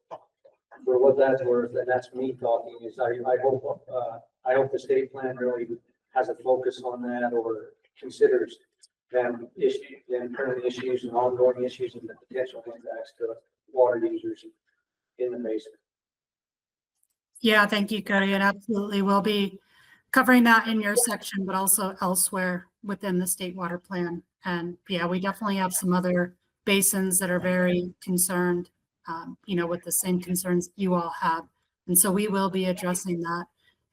for what that's worth, and that's me talking, is I hope the state plan really has a focus on that or considers them current issues and ongoing issues and the potential impacts to water users in the basin. Yeah, thank you, Cody. And absolutely, we'll be covering that in your section, but also elsewhere within the state water plan. And yeah, we definitely have some other basins that are very concerned, with the same concerns you all have. And so we will be addressing that.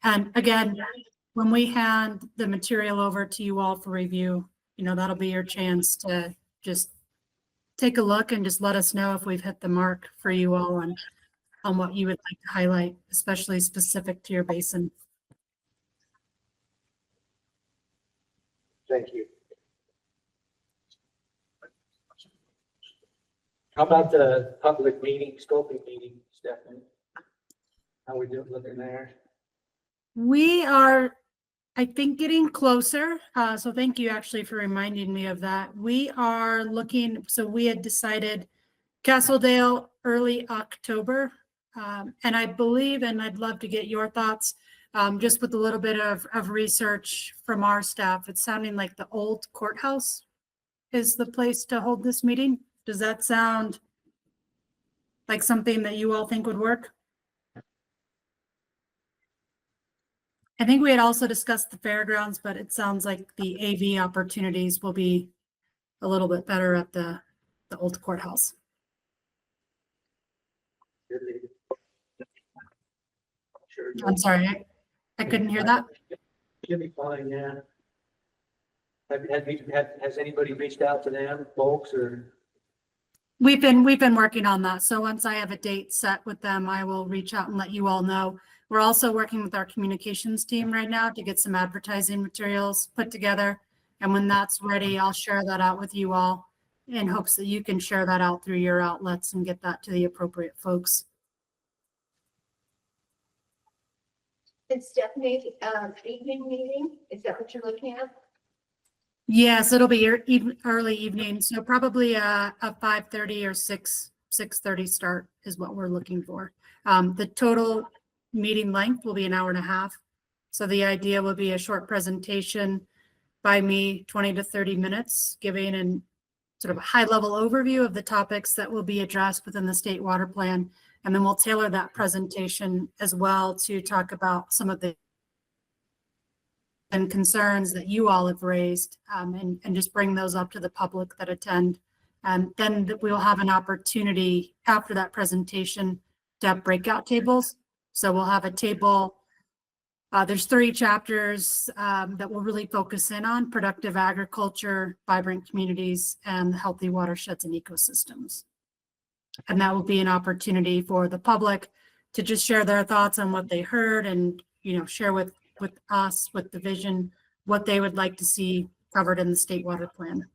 And again, when we hand the material over to you all for review, that'll be your chance to just take a look and just let us know if we've hit the mark for you all on what you would like to highlight, especially specific to your basin. Thank you. How about the public meeting, scoping meeting, Stephanie? How we doing looking there? We are, I think, getting closer. So thank you actually for reminding me of that. We are looking, so we had decided Castledale early October. And I believe, and I'd love to get your thoughts, just with a little bit of research from our staff, it's sounding like the old courthouse is the place to hold this meeting. Does that sound like something that you all think would work? I think we had also discussed the fairgrounds, but it sounds like the AV opportunities will be a little bit better at the old courthouse. I'm sorry, I couldn't hear that. You'll be fine, yeah. Has anybody reached out to them, folks, or? We've been working on that. So once I have a date set with them, I will reach out and let you all know. We're also working with our communications team right now to get some advertising materials put together. And when that's ready, I'll share that out with you all in hopes that you can share that out through your outlets and get that to the appropriate folks. It's definitely evening meeting. Is that what you're looking at? Yes, it'll be your early evening. So probably a 5:30 or 6:30 start is what we're looking for. The total meeting length will be an hour and a half. So the idea will be a short presentation by me, 20 to 30 minutes, giving an sort of a high level overview of the topics that will be addressed within the state water plan. And then we'll tailor that presentation as well to talk about some of the concerns that you all have raised, and just bring those up to the public that attend. And then we'll have an opportunity after that presentation to have breakout tables. So we'll have a table. There's 3 chapters that will really focus in on productive agriculture, vibrant communities, and healthy watersheds and ecosystems. And that will be an opportunity for the public to just share their thoughts on what they heard and, share with us, with the vision, what they would like to see covered in the state water plan.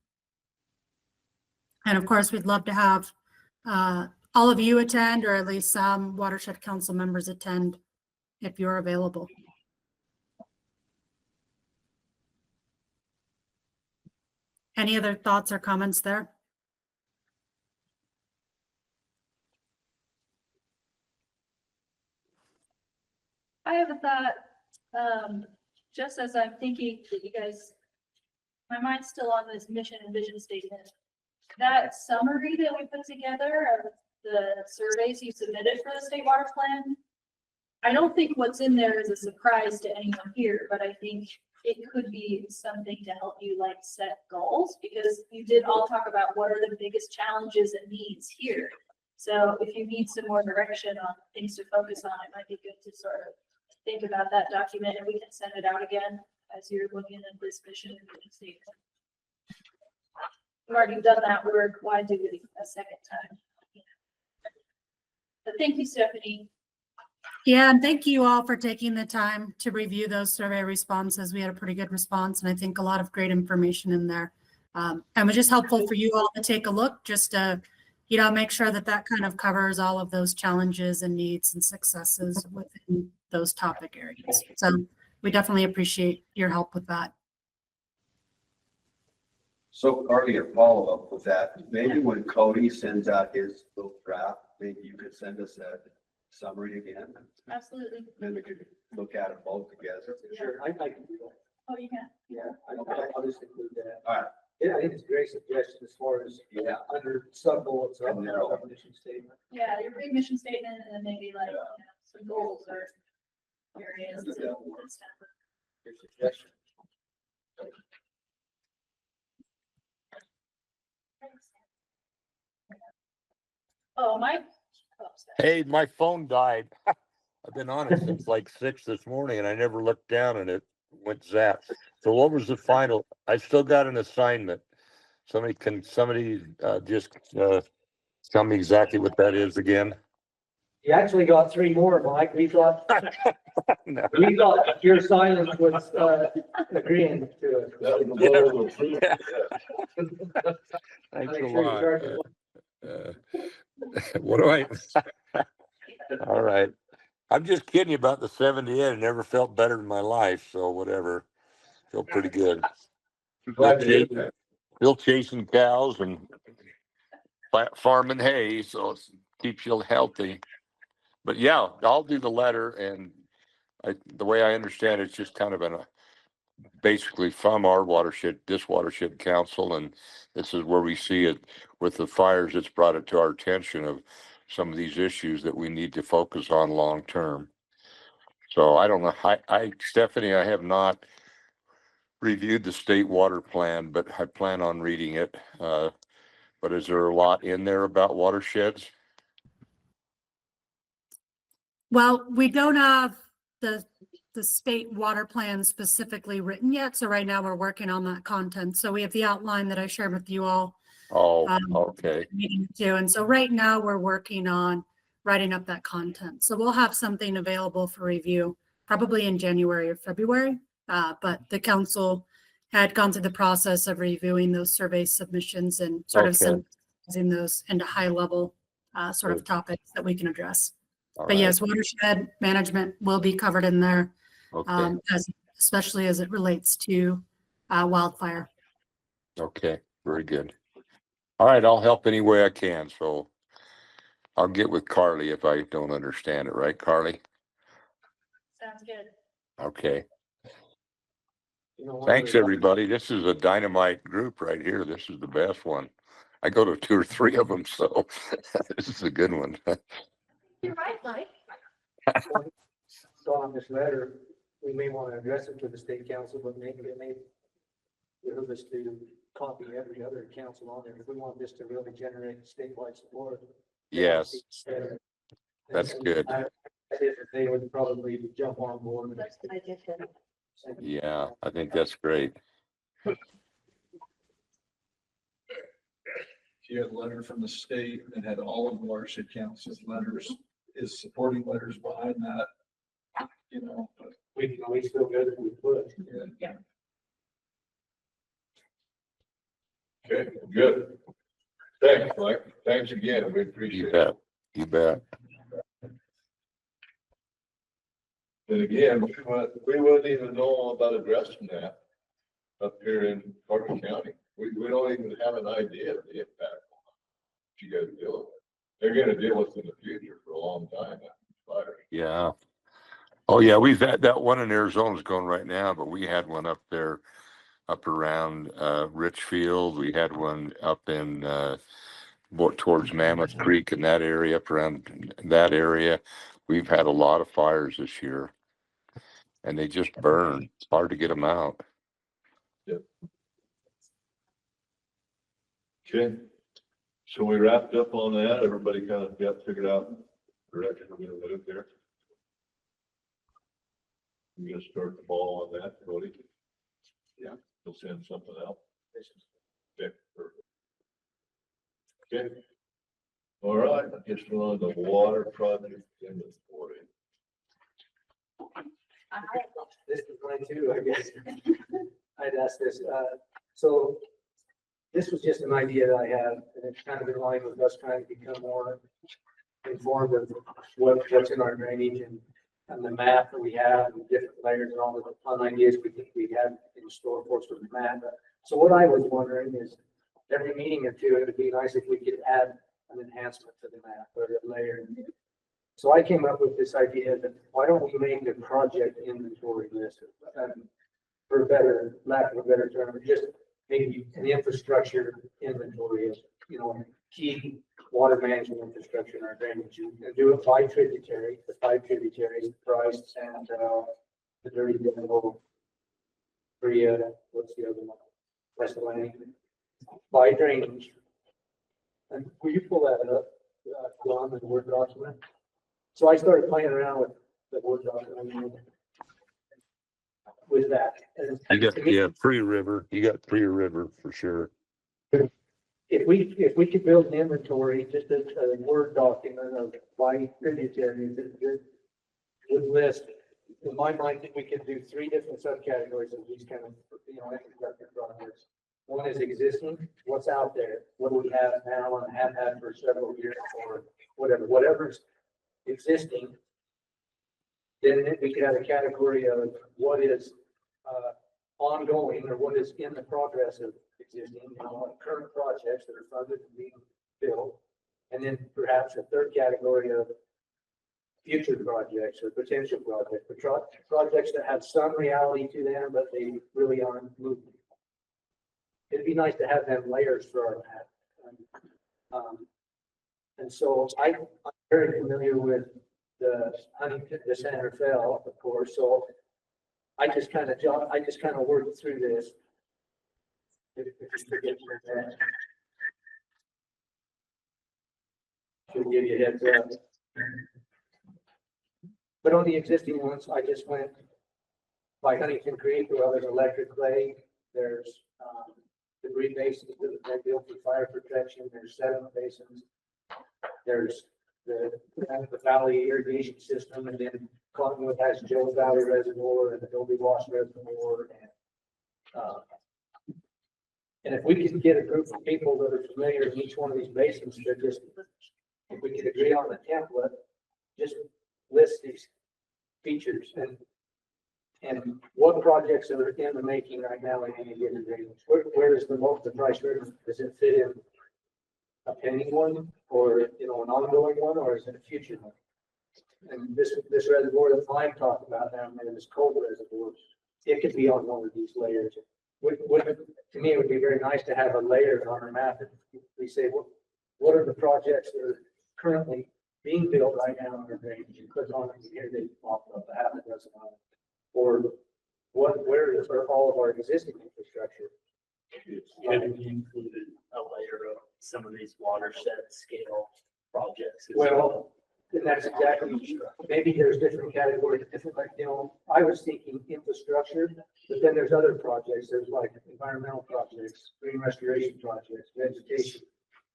And of course, we'd love to have all of you attend, or at least some Watershed Council members attend if you're available. Any other thoughts or comments there? I have a thought, just as I'm thinking that you guys, my mind's still on this mission and vision statement. That summary that we put together of the surveys you submitted for the state water plan, I don't think what's in there is a surprise to anyone here, but I think it could be something to help you set goals, because you did all talk about what are the biggest challenges and needs here. So if you need some more direction on things to focus on, it might be good to sort of think about that document, and we can send it out again as you're looking at this mission and vision statement. We've already done that work. Why do it a second time? But thank you, Stephanie. Yeah, and thank you all for taking the time to review those survey responses. We had a pretty good response, and I think a lot of great information in there. And it was just helpful for you all to take a look, just to, make sure that kind of covers all of those challenges and needs and successes within those topic areas. So we definitely appreciate your help with that. So Carly, a follow-up with that, maybe when Cody sends out his little draft, maybe you could send us a summary again. Absolutely. Then we could look at it both together. Sure, I can do that. Oh, you can. Yeah, I'll just include that. All right. Yeah, I think it's a great suggestion as far as, under sub bullets of And the narrow. mission statement. Yeah, your big mission statement, and then maybe some goals or areas to Your suggestion. Oh, Mike? Hey, my phone died. I've been on it since like 6 this morning and I never looked down and it went zap. So what was the final? I still got an assignment. Somebody just tell me exactly what that is again? You actually got three more, Mike. We thought, No. we thought your silence was, agreeing to it. That was the blow of the truth. Thanks Make a sure you lot. charge it. What do I? All right. I'm just kidding you about the 78. I never felt better in my life, so whatever. Feel pretty good. Glad to hear that. Still chasing cows and farming hay, so it keeps you healthy. But yeah, I'll do the letter, and the way I understand it, it's just kind of basically from our watershed, this watershed council, and this is where we see it with the fires. It's brought it to our attention of some of these issues that we need to focus on long term. So I don't know. Stephanie, I have not reviewed the state water plan, but I plan on reading it. But is there a lot in there about watersheds? Well, we don't have the state water plan specifically written yet. So right now we're working on that content. So we have the outline that I shared with you all. Oh, okay. Meeting too. And so right now we're working on writing up that content. So we'll have something available for review probably in January or February. But the council had gone through the process of reviewing those survey submissions and sort of synthesizing those into high level sort of topics that we can address. But yes, watershed management will be covered in there, especially as it relates to wildfire. Okay, very good. All right, I'll help any way I can. So I'll get with Carly if I don't understand it, right, Carly? Sounds good. Okay. You know, Thanks, everybody. This is a dynamite group right here. This is the best one. I go to 2 or 3 of them, so this is a good one. You're right, Mike. So on this letter, we may want to address it to the state council, but maybe it may behoove us to copy every other council on there if we want this to really generate statewide support. Yes, that's good. They would probably jump on board. That's an addition. Yeah, I think that's great. If you had a letter from the state and had all of the watershed council's letters, is supporting letters behind that, you know, but We can always feel good if we put. yeah. Okay, good. Thanks, Mike. Thanks again. We appreciate it. You bet. You bet. And again, we wouldn't even know about addressing that up here in Carter County. We don't even have an idea of the impact that you guys deal with. They're gonna deal with it in the future for a long time after fire. Yeah. Oh, yeah, we've had that one in Arizona's going right now, but we had one up there, up around Richfield. We had one up in more towards Mammoth Creek in that area, up around that area. We've had a lot of fires this year. And they just burn. It's hard to get them out. Yep. Okay. So we wrapped up on that. Everybody kind of got figured out the direction we're gonna move there. We're gonna start the ball on that, Cody. Yeah. You'll send something out. Okay, perfect. Okay. All right, I guess we're on the water project inventory. This is mine too, I guess. I'd ask this, so this was just an idea that I had, and it's kind of in line with us trying to become more informed of what's in our drainage and the map that we have and different layers and all the fun ideas we think we have in store for us with the map. So what I was wondering is every meeting or two, it would be nice if we could add an enhancement to the map or a layer. So I came up with this idea that why don't we make a project inventory list, for lack of a better term, just maybe an infrastructure inventory of, you know, key water management infrastructure in our drainage and do it by tributary, the 5 tributaries, Price and, the Dirty Devil, Bria, what's the other one? West Atlantic, by drainage. And will you pull that up, John, the Word document? So I started playing around with the Word document with that. And You got, to me, yeah, pre-river, you got pre-river for sure. if we could build an inventory, just a Word document of by tributaries that would list, in my mind, we could do 3 different subcategories of these kind of, infrastructure projects. One is existing, what's out there, what do we have now and have had for several years or whatever's existing. Then we could have a category of what is ongoing or what is in the progress of existing, current projects that are funded and being built. And then perhaps a third category of future projects or potential projects, projects that have some reality to them, but they really aren't moving. It'd be nice to have them layers for our map. And so I'm very familiar with the Huntington, the Santa Fe, of course, so I just kind of worked through this. If you forget that. Should give you a heads up. But on the existing ones, I just went by Huntington Creek, well, there's Electric Lake, there's debris basins that they built for fire protection, there's sediment basins, there's the valley irrigation system, and then Cotner has Joe Valley Reservoir and the Adobe Wash Reservoir. And if we could get a group of people that are familiar in each one of these basins, if we could agree on a template, just list these features and what projects are in the making right now in any given drainage. Where is the Price River? Does it fit in a pending one or, an ongoing one, or is it a future one? And this reservoir that Mike talked about down there, this cold reservoir, it could be on one of these layers. To me, it would be very nice to have a layer on our map. If we say, what are the projects that are currently being built right now in our drainage? You click on it here, they pop up a half a dozen on it. Or where are all of our existing infrastructure? Have you included a layer of some of these watershed scale projects? Well, and that's exactly, maybe there's different categories, I was thinking infrastructure, but then there's other projects, there's like environmental projects, green restoration projects, vegetation,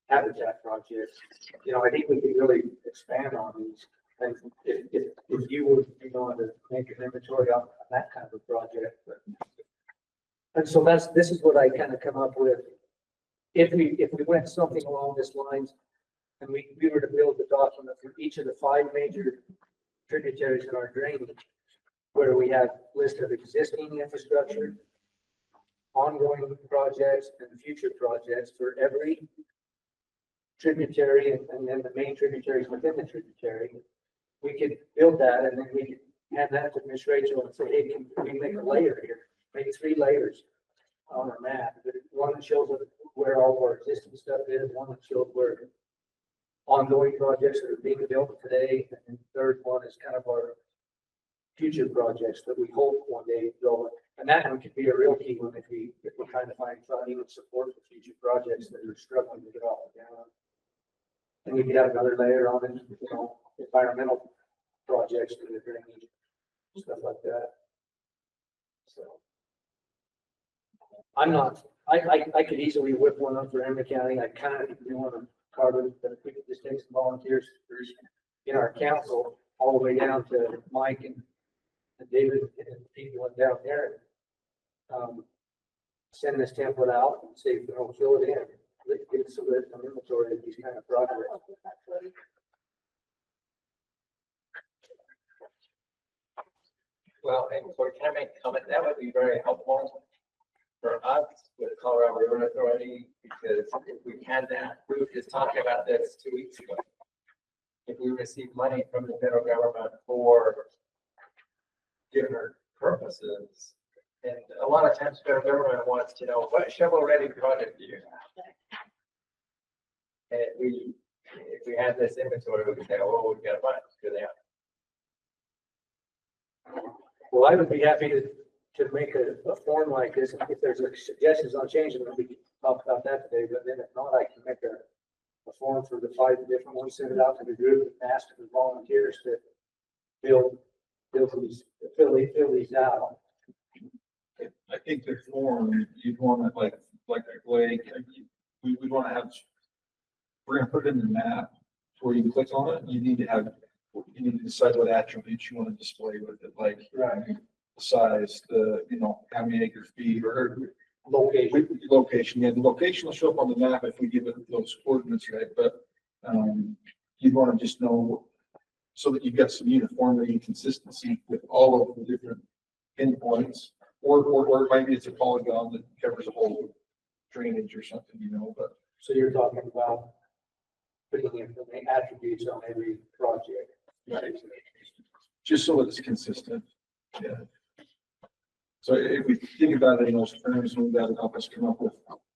habitat projects. I think we could really expand on these. And if you would, to make an inventory on that kind of a project. And so this is what I kind of come up with. If we went something along this lines, and we were to build the document for each of the 5 major tributaries in our drainage, where we have list of existing infrastructure, ongoing projects, and future projects for every tributary, and then the main tributaries within the tributary. We could build that, and then we could hand that to Ms. Rachel and say, hey, can we make a layer here? Make 3 layers on our map. One that shows where all of our existing stuff is, one that shows where ongoing projects that are being built today, and the third one is kind of our future projects that we hope one day go. And that one could be a real key one if we're trying to find funding and support for future projects that are struggling to get off the ground. And we could have another layer on it, environmental projects for the drainage, stuff like that. So I could easily whip one up for Emory County. I kind of want to carve it, but if we could just take some volunteers in our council all the way down to Mike and David and people down there, send this template out and see if they'll fill it in. Get some inventory of these kind of projects. Well, and can I make a comment? That would be very helpful for us with Colorado River Authority, because if we had that, we were just talking about this 2 weeks ago. If we receive money from the federal government for different purposes, and a lot of times federal government wants to know what shovel-ready project do you have? if we had this inventory, we could say, oh, we've got a bunch, do they have? Well, I would be happy to make a form like this. If there's suggestions on changing it, we can talk about that today, but then if not, I can make a form for the 5 different ones, send it out to the group and ask the volunteers to fill these out. I think the form, you'd want to like we'd want to have, we're gonna put it in the map where you can click on it. You need to decide what attributes you want to display with it, like the size, how many acre feet or location. Yeah, the location will show up on the map if we give it those coordinates, right? But you'd want to just know so that you've got some uniformity and consistency with all of the different endpoints, or maybe it's a polygon that covers a whole drainage or something, but. So you're talking about putting in the attributes on every project. Right. Just so it's consistent. Yeah. So if we think about it in those terms, maybe that'll help us come up with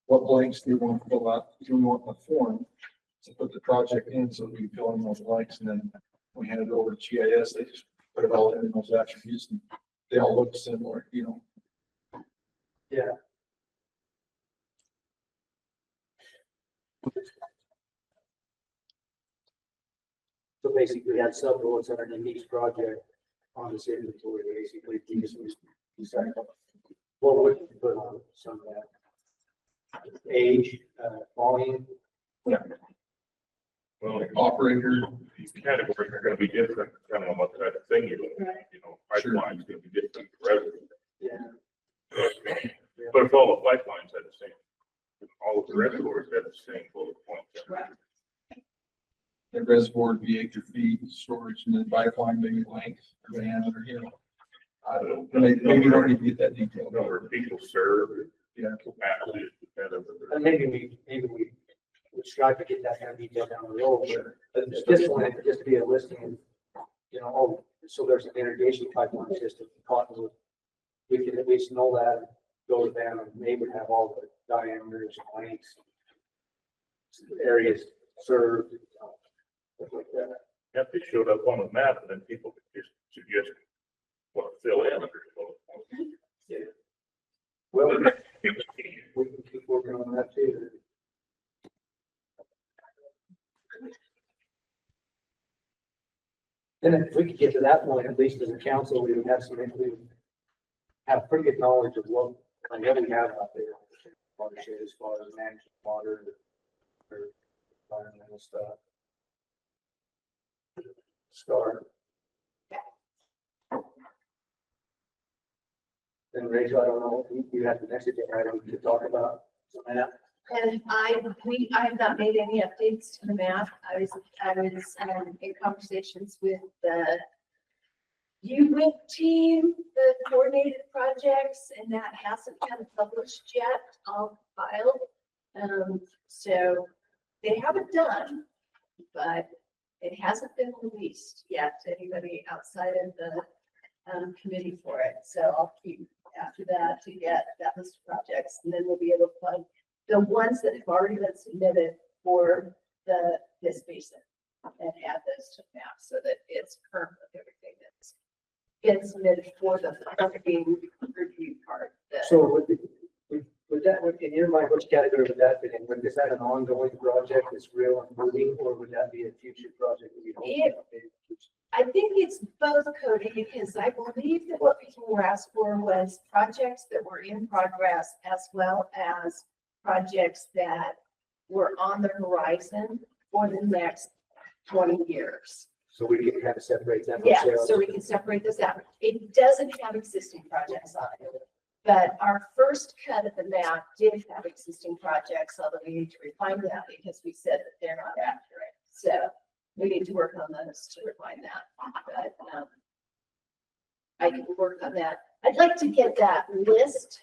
what blanks do we want to fill out? Do we want the form to put the project in so that we fill in those blanks, and then we hand it over to GIS, they just put it all in those attributes and they all look similar, Yeah. So basically, we had sub bullets underneath each project on this inventory, basically, you just decide what would you put on some of that? Age, volume. Yeah. Well, Operator. these categories are gonna be different, depending on what kind of thing you're looking at, pipeline's gonna be different for everything. Yeah. But if all the pipelines had the same, all of the reservoirs had the same bullet points. Right. The reservoir would be acre feet, storage, and then pipeline maybe length or diameter, I don't know. Maybe you don't need to get that detailed. Number of people served. Yeah. Capacity, kind of. And maybe we would strive to get that kind of detail down the road, but this one, just be a listing, so there's an irrigation pipeline system, Cotner. We can at least know that, go to them, and they would have all the diameters, lengths, areas served, stuff like that. If they showed up on the map, then people could just suggest what to fill in. Yeah. Well, we can keep working on that too. And if we could get to that point, at least as a council, we would have we would have pretty good knowledge of what we have out there. Watershed, as far as managing water or environmental stuff. Start. And Rachel, I don't know, you have the next agenda item to talk about. And I have not made any updates to the map. I was in conversations with the UWIC team, the coordinated projects, and that hasn't been published yet, all filed. So they haven't done, but it hasn't been released yet to anybody outside of the committee for it. So I'll keep after that to get that list of projects, and then we'll be able to plug the ones that have already been submitted for this basin and add those to the map so that it's current with everything that's been submitted for the funding review part. So would that, in your mind, which category would that fit in? Is that an ongoing project that's real and moving, or would that be a future project that we hope? I think it's both, Cody, because I believe that what people were asked for was projects that were in progress as well as projects that were on the horizon for the next 20 years. So we can kind of separate that. Yeah, so we can separate this out. It doesn't have existing projects on it, but our first cut of the map did have existing projects, although we need to refine that because we said that they're not accurate. So we need to work on those to refine that. But I can work on that. I'd like to get that list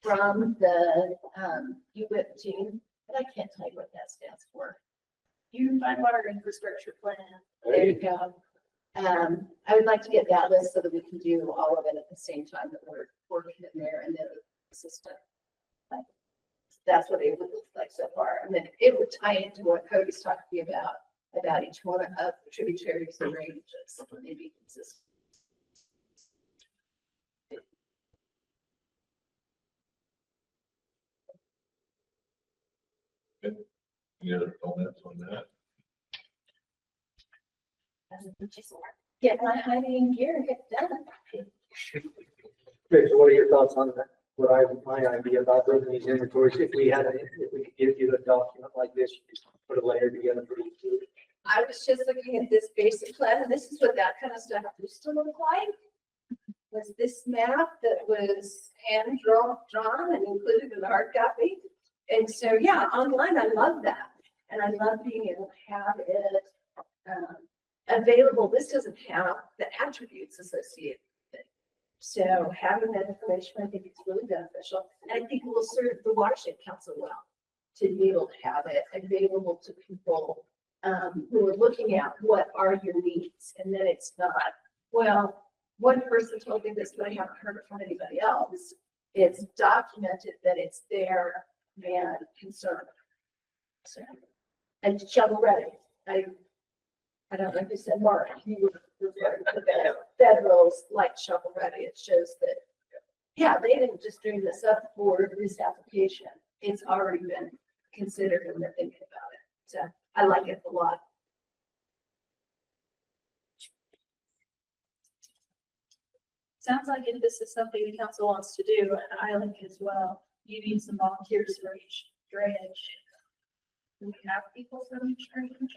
from the UWIP team, but I can't tell you what that stands for. Unified Water Infrastructure Plan. There you go. I would like to get that list so that we can do all of it at the same time that we're working in there and then the system. that's what it would look like so far. And then it would tie into what Cody's talking about each one of the tributaries and ranges, and they'd be consistent. Any other comments on that? Get my hiding gear and get done. Okay, so what are your thoughts on that? My idea about building these inventories, if we could give you a document like this, you could put a layer together pretty easily. I was just looking at this basic plan, and this is what that kind of stuff used to look like. Was this map that was hand drawn and included in the hard copy. And so, yeah, online, I love that. And I love being able to have it available. This doesn't have the attributes associated with it. So having that information, I think is really beneficial. And I think it will serve the Watershed Council well to be able to have it available to people who are looking at what are your needs. And then it's not, well, one person told me this, but I haven't heard it from anybody else. It's documented that it's their man concern. So, and shovel ready. I don't know if you said Mark, you were referring to the federal's like shovel ready. It shows that, yeah, they didn't just dream this up for this application. It's already been considered and they're thinking about it. So I like it a lot. Sounds like if this is something the council wants to do, and I like as well, you need some volunteers for each drainage. Do we have people for each drainage?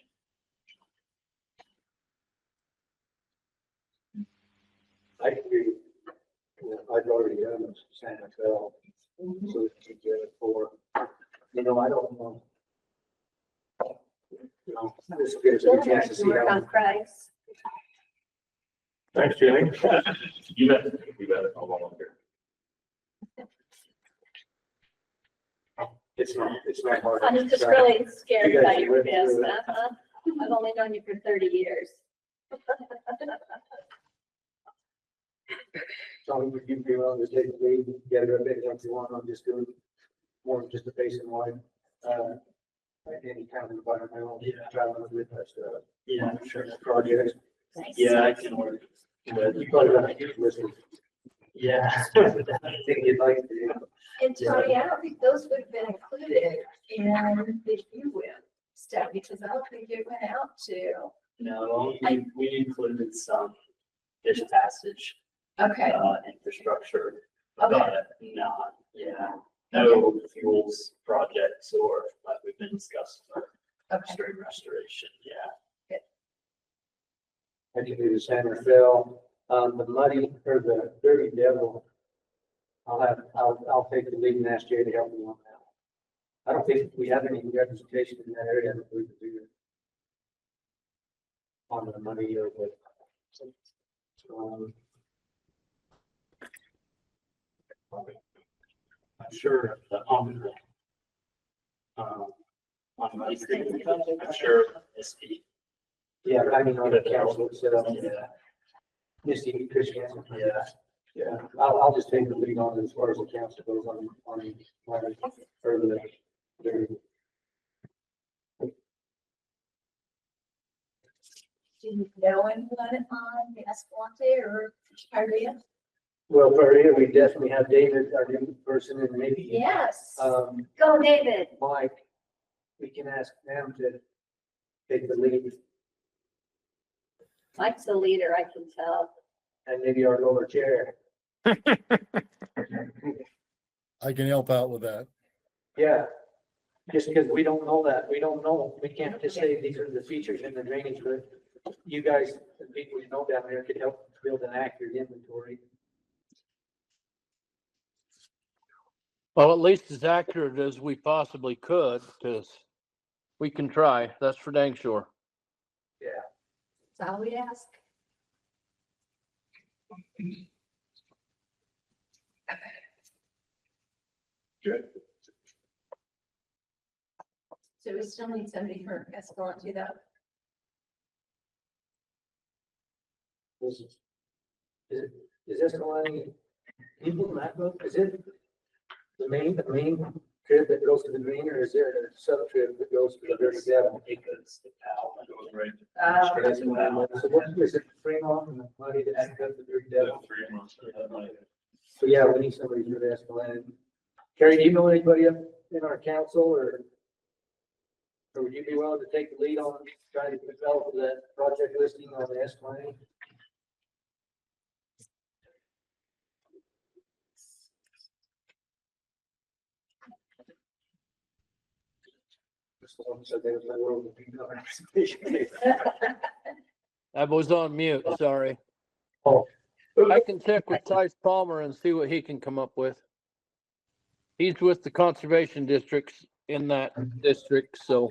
I agree. I've already done this, San Rafael, so it's good for, I don't know. This gives us a chance to see Work how. on price. Thanks, Jenny. You bet. You bet. I'll volunteer. It's not hard. I'm just really scared You guys about your went through business. I've only known you for 30 years. So would you be willing to take the lead, get it a bit once you want, I'm just doing more than just a basin wide, any kind of environmental, traveling with us, Yeah, sure. projects. Yeah, I can work with. You probably got a huge list of Yeah. things you'd like to do. And Tony, I don't think those would have been included in the UWIM stuff because I don't think it went out to. No, we included some fish passage, Okay. infrastructure, Okay. but not, no fuels projects or like we've been discussing, Okay. stream restoration, I can do the San Rafael, the muddy or the dirty devil. I'll take the lead and ask Jay to help me on that. I don't think we have any representation in that area that we could do it. On the money or the. I'm sure on my screen, I'm sure SP. Yeah, but I mean, on the council itself. Yeah. Misty Christian. Yeah. Yeah, I'll just take the lead on it as far as the council goes on or the. Do you know anyone on the Escalante or Chicaria? Well, for here, we definitely have David, our new person, and maybe. Yes. Go, David. Mike, we can ask them to take the lead, Mike's the leader, I can tell. and maybe our lower chair. I can help out with that. Yeah, just because we don't know that, we don't know, we can't just say these are the features in the drainage, but you guys, the people you know down there could help build an accurate inventory. Well, at least as accurate as we possibly could, because we can try. That's for dang sure. Yeah. That's all we ask. Good. So we still need somebody for Escalante though. Is this the one, people in that book, is it the main trip that goes to the green, or is there a sub trip that goes to the very depth? It goes to Powell. It goes right So what is it, Fremont and the money that's got the very to depth? 3 months. So yeah, we need somebody to ask Glenn. Kerry, do you know anybody up in our council, or would you be willing to take the lead on trying to develop that project listing on the Escalade? So there was no world of female representation. I was on mute, sorry. Oh. I can check with Tice Palmer and see what he can come up with. He's with the conservation districts in that district, so.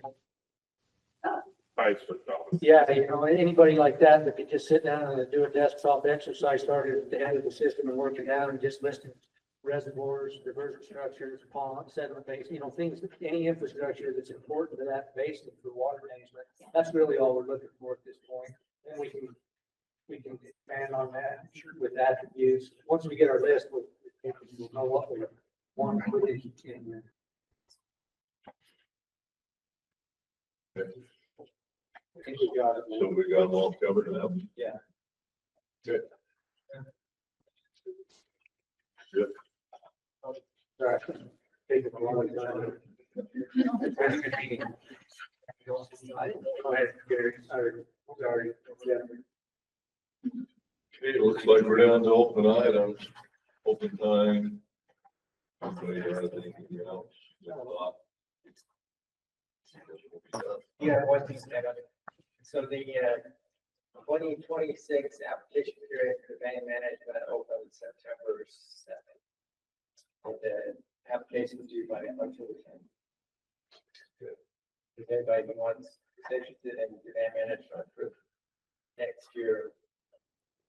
Yeah, you know, anybody like that that could just sit down and do a desktop exercise, started at the end of the system and work it out and just listing reservoirs, diversion structures, ponds, sediment basin, you know, things, any infrastructure that's important to that basin for water management. That's really all we're looking for at this point. And we can expand on that with attributes. Once we get our list, we'll know what we want to put in there. I think we got it. So we got them all covered now? Yeah. Good. Good. Sorry. Take it a long time. Go ahead, Gary. Sorry. Yeah. Okay, looks like we're down to open items, open time. Anybody has anything else? Yeah, one thing that, so the 2026 application period for bank management opens September 7th. And the application is due by October 10th. If anybody wants, is interested in demand management for next year.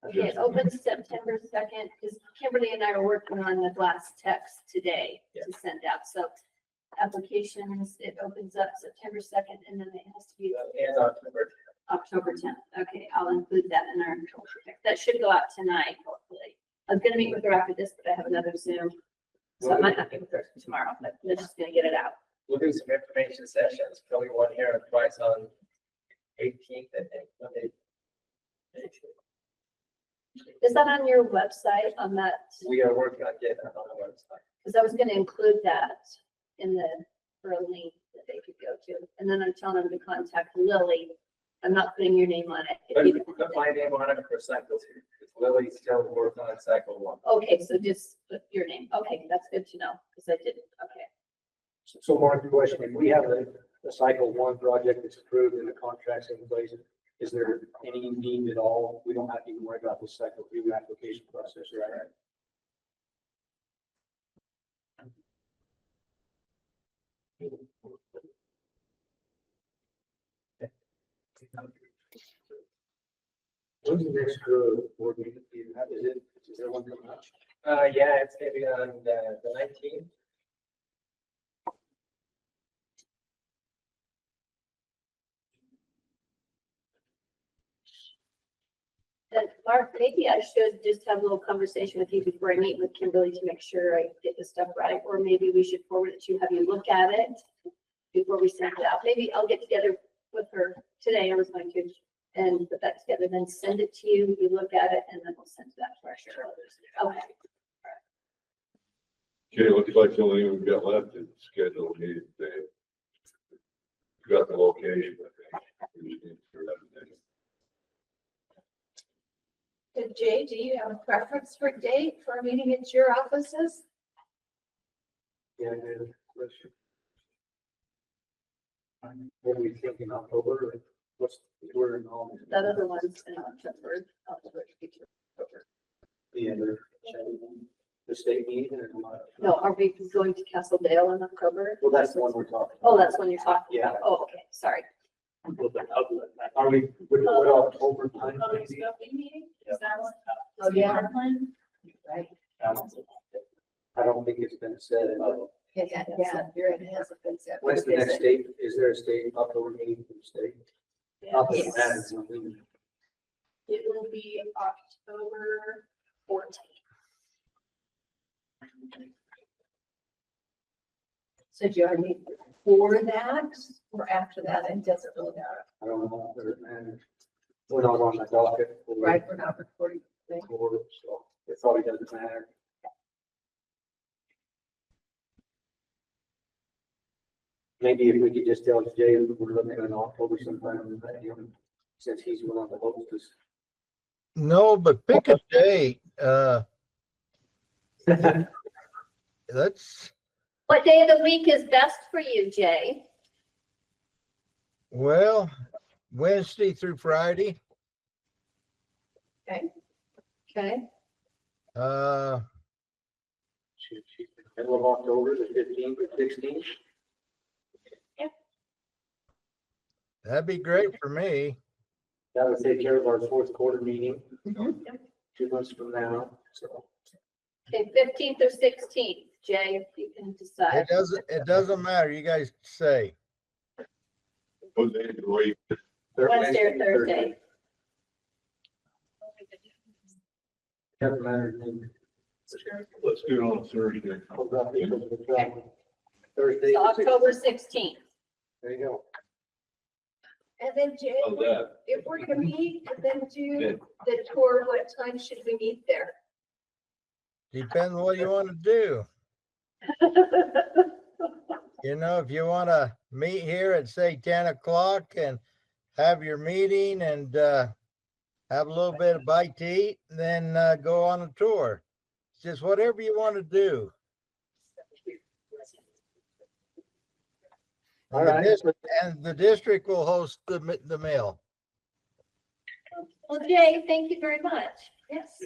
Okay, it opens September 2nd, because Kimberly and I are working on the last text today to send out, so applications, it opens up September 2nd, and then it has to be And October 10th. Okay, I'll include that in our, that should go out tonight, hopefully. I was gonna meet with her after this, but I have another Zoom, so I might not be with her tomorrow, but they're just gonna get it out. We'll do some information sessions, probably one here and twice on 18th, I think, Monday. Is that on your website, on that? We are working on getting that on the website. Because I was gonna include that in the, for a link that they could go to, and then I'm telling them to contact Lily. I'm not putting your name on it. But you can put my name on it for cycle two, because Lily's still working on cycle one. Okay, so just put your name. Okay, that's good to know, because I didn't, okay. So Mark, the question, if we have a cycle one project that's approved and the contract's in place, is there any need at all? We don't have to even worry about the cycle two application process, right? When's the next board meeting? Is there one coming up? Yeah, it's gonna be on the 19th. And Mark, maybe I should just have a little conversation with you before I meet with Kimberly to make sure I get this stuff right, or maybe we should forward it to you, have you look at it before we send it out. Maybe I'll get together with her today, I was going to, and put that together, then send it to you, you look at it, and then we'll send that to our shareholders. Okay. Okay, looks like the only thing we've got left is scheduled meeting today. We got the location, I think. We just need to figure that out. Jay, do you have a preference for date for a meeting at your offices? Yeah, what are we thinking, October? What's, we're in all. That other one's in October. The other, the state meeting or what? No, are we going to Castle Dale in October? Well, that's the one we're talking. Oh, that's when you're talking Yeah. about. Oh, okay, sorry. Are we, what October time? Meeting? Is that what? Oh, yeah. Right. I don't think it's been said. Yeah, it hasn't been set. When's the next date? Is there a state October meeting for the state? Not that it matters. It will be October 14th. So do I need before that or after that? It doesn't really matter. I don't know, and we're not on the docket. Right, we're not recording. So it probably doesn't matter. Maybe if we could just tell Jay that we're looking at October sometime, since he's one of the hostess. No, but pick a date. Let's, What day of the week is best for you, Jay? well, Wednesday through Friday. Okay, Middle of October, the 15th or 16th. That'd be great for me. That would take care of our fourth quarter meeting. 2 months from now, so. okay, 15th or 16th, Jay, if you can decide. It doesn't matter. You guys say. What day of the week? Wednesday or Thursday. Doesn't matter. Let's do it on a Thursday. Thursday. So October 16th. There you go. And then Jay, How's that? if we're gonna meet and then do the tour, what time should we meet there? Depends what you want to do. You know, if you want to meet here at say 10 o'clock and have your meeting and have a little bit of bite to eat, and then go on a tour. It's just whatever you want to do. All And the right. and the district will host the meal. Well, Jay, thank you very much. Yes.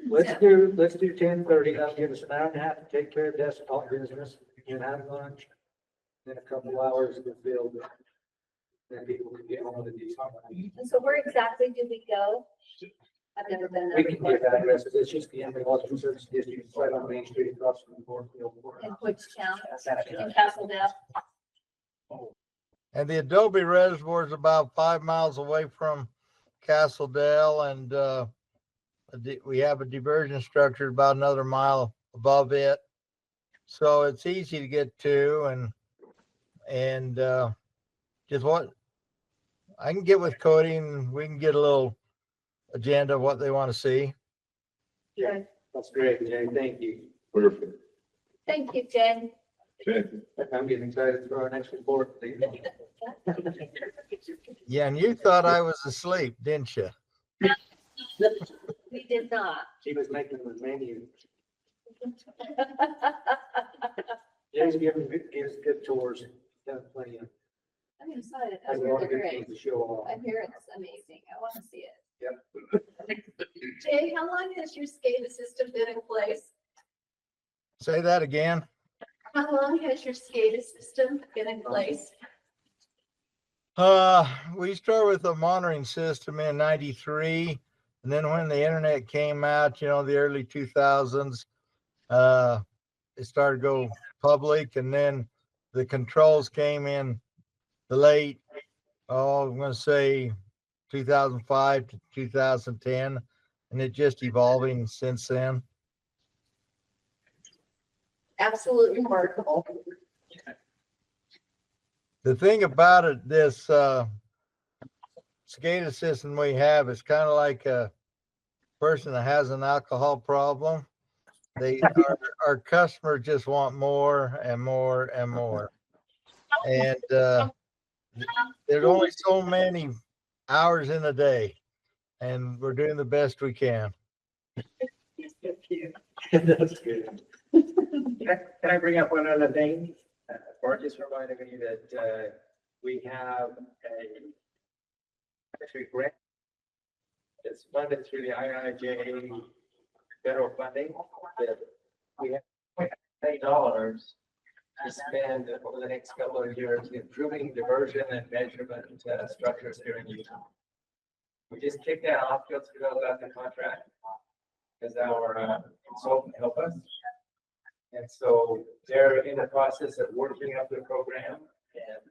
Let's do 10:30. That'll give us an hour and a half to take care of desktop business and have lunch. Then a couple hours to fill. Then people can get on with the desktop. And so where exactly do we go? I've never been We there can before. give addresses. It's just the Emory Water Service District, it's right on Main Street across from the Boardfield. In which town? In Castledale? And the Adobe Reservoir is about 5 miles away from Castledale, and we have a diversion structure about another mile above it. So it's easy to get to, and just what I can get with Cody, and we can get a little agenda of what they want to see. Yeah, that's great, Jay. Thank you. Perfect. Thank you, Jen. Okay. I'm getting excited for our next report. Yeah, and you thought I was asleep, didn't you? We did not. She was making the menu. Jay's gives good tours. Done plenty of. I'm excited. I Has a hear lot they're of good great. things to show off. I hear it's amazing. I want to see it. Jay, how long has your SCADA system been in place? Say that again. How long has your SCADA system been in place? We started with a monitoring system in '93, and then when the internet came out, the early 2000s, it started to go public, and then the controls came in the late, I'm going to say 2005 to 2010, and it just evolving since then. Absolutely remarkable. The thing about it, this SCADA system we have is kind of like a person that has an alcohol problem. Our customers just want more and more and more. And there's only so many hours in a day, and we're doing the best we can. That's good. Can I bring up one other thing? Bart just reminded me that we have actually grant that's funded through the IIJ federal funding that we have $20 million to spend over the next couple of years improving diversion and measurement structures here in Utah. We just kicked that off, just filled out the contract as our consultant help us. And so they're in the process of working up the program and.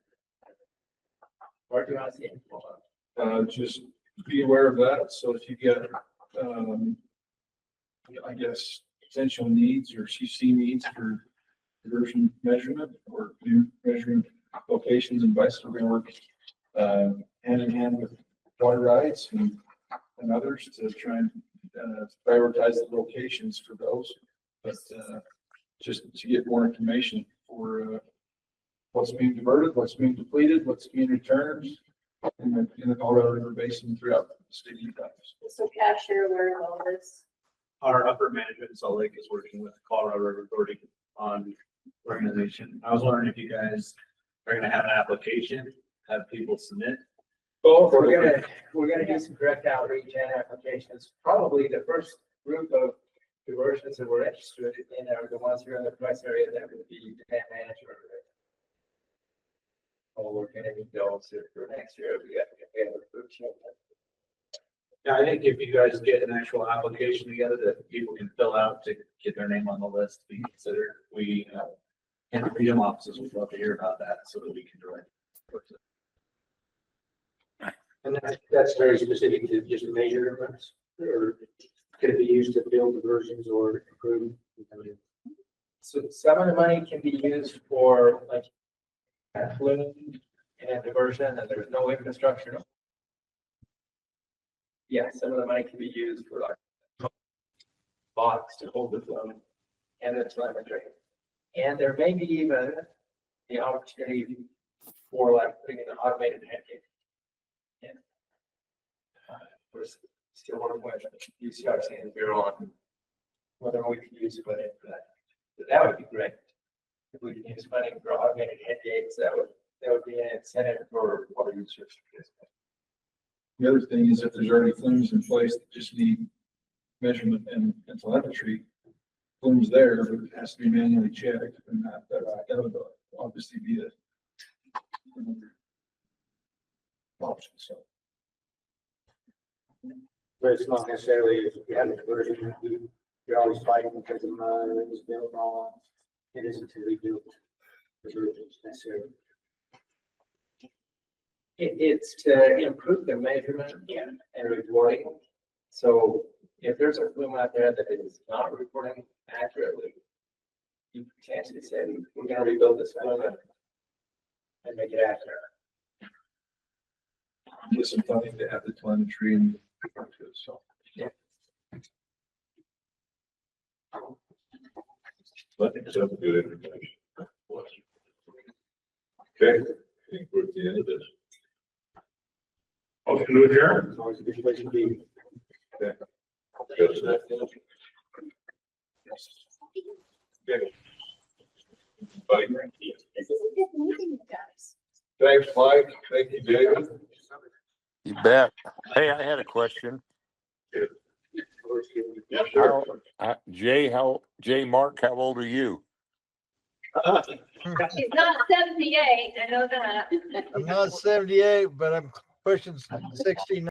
Or do you want to see it? Just be aware of that. So if you get, I guess, potential needs or CC needs for diversion measurement or new measurement locations and vice. We're gonna work hand in hand with water rights and others to try and prioritize the locations for those. But just to get more information for what's being diverted, what's being depleted, what's being returned in the Colorado River Basin throughout the state of Utah. So Cash, you're aware of all this. Our upper management in Salt Lake is working with the Colorado River Authority on organization. I was wondering if you guys are gonna have an application, have people submit. Both, we're gonna do some direct outreach and applications. Probably the first group of diversions that we're interested in are the ones who are in the price area that would be the dam manager. Oh, we're gonna need those for next year. We have 13. Yeah, I think if you guys get an actual application together that people can fill out to get their name on the list to be considered, we, in the freedom offices would love to hear about that so that we can direct. And that's very specific to just measurements, or could it be used to build diversions or improve? So some of the money can be used for like flume and diversion, and there's no infrastructure. Yeah, some of the money can be used for like box to hold the flume and the telemetry. And there may be even the opportunity for like putting an automated head gate. Yeah. We're still working with UCRC and Bureau on whether we could use money for that. But that would be great. If we could use money for automated head gates, that would be an incentive for water users. The other thing is if there's already flumes in place that just need measurement and telemetry, flumes there, but it has to be manually checked, and that would obviously be the option, so. But it's not necessarily, if you have a diversion, you're always fighting because of mud, it was built on. It isn't to rebuild diversions necessarily. It's to improve the measurement and reporting. So if there's a flume out there that is not reporting accurately, you potentially say, we're gonna rebuild this flume and make it accurate. Get some funding to have the telemetry and so. Yeah. I think that's a good information. Okay, I think we're at the end of this. Motion to adjourn. It's always a good place to be. Okay. Yes, sir. Okay. Buddy. This is a good meeting, you guys. Thanks, Mike. Thank you, David. You bet. Hey, I had a question. Yes, sir. Jay Mark, how old are you? She's not 78, I know that. I'm not 78, but I'm pushing 69.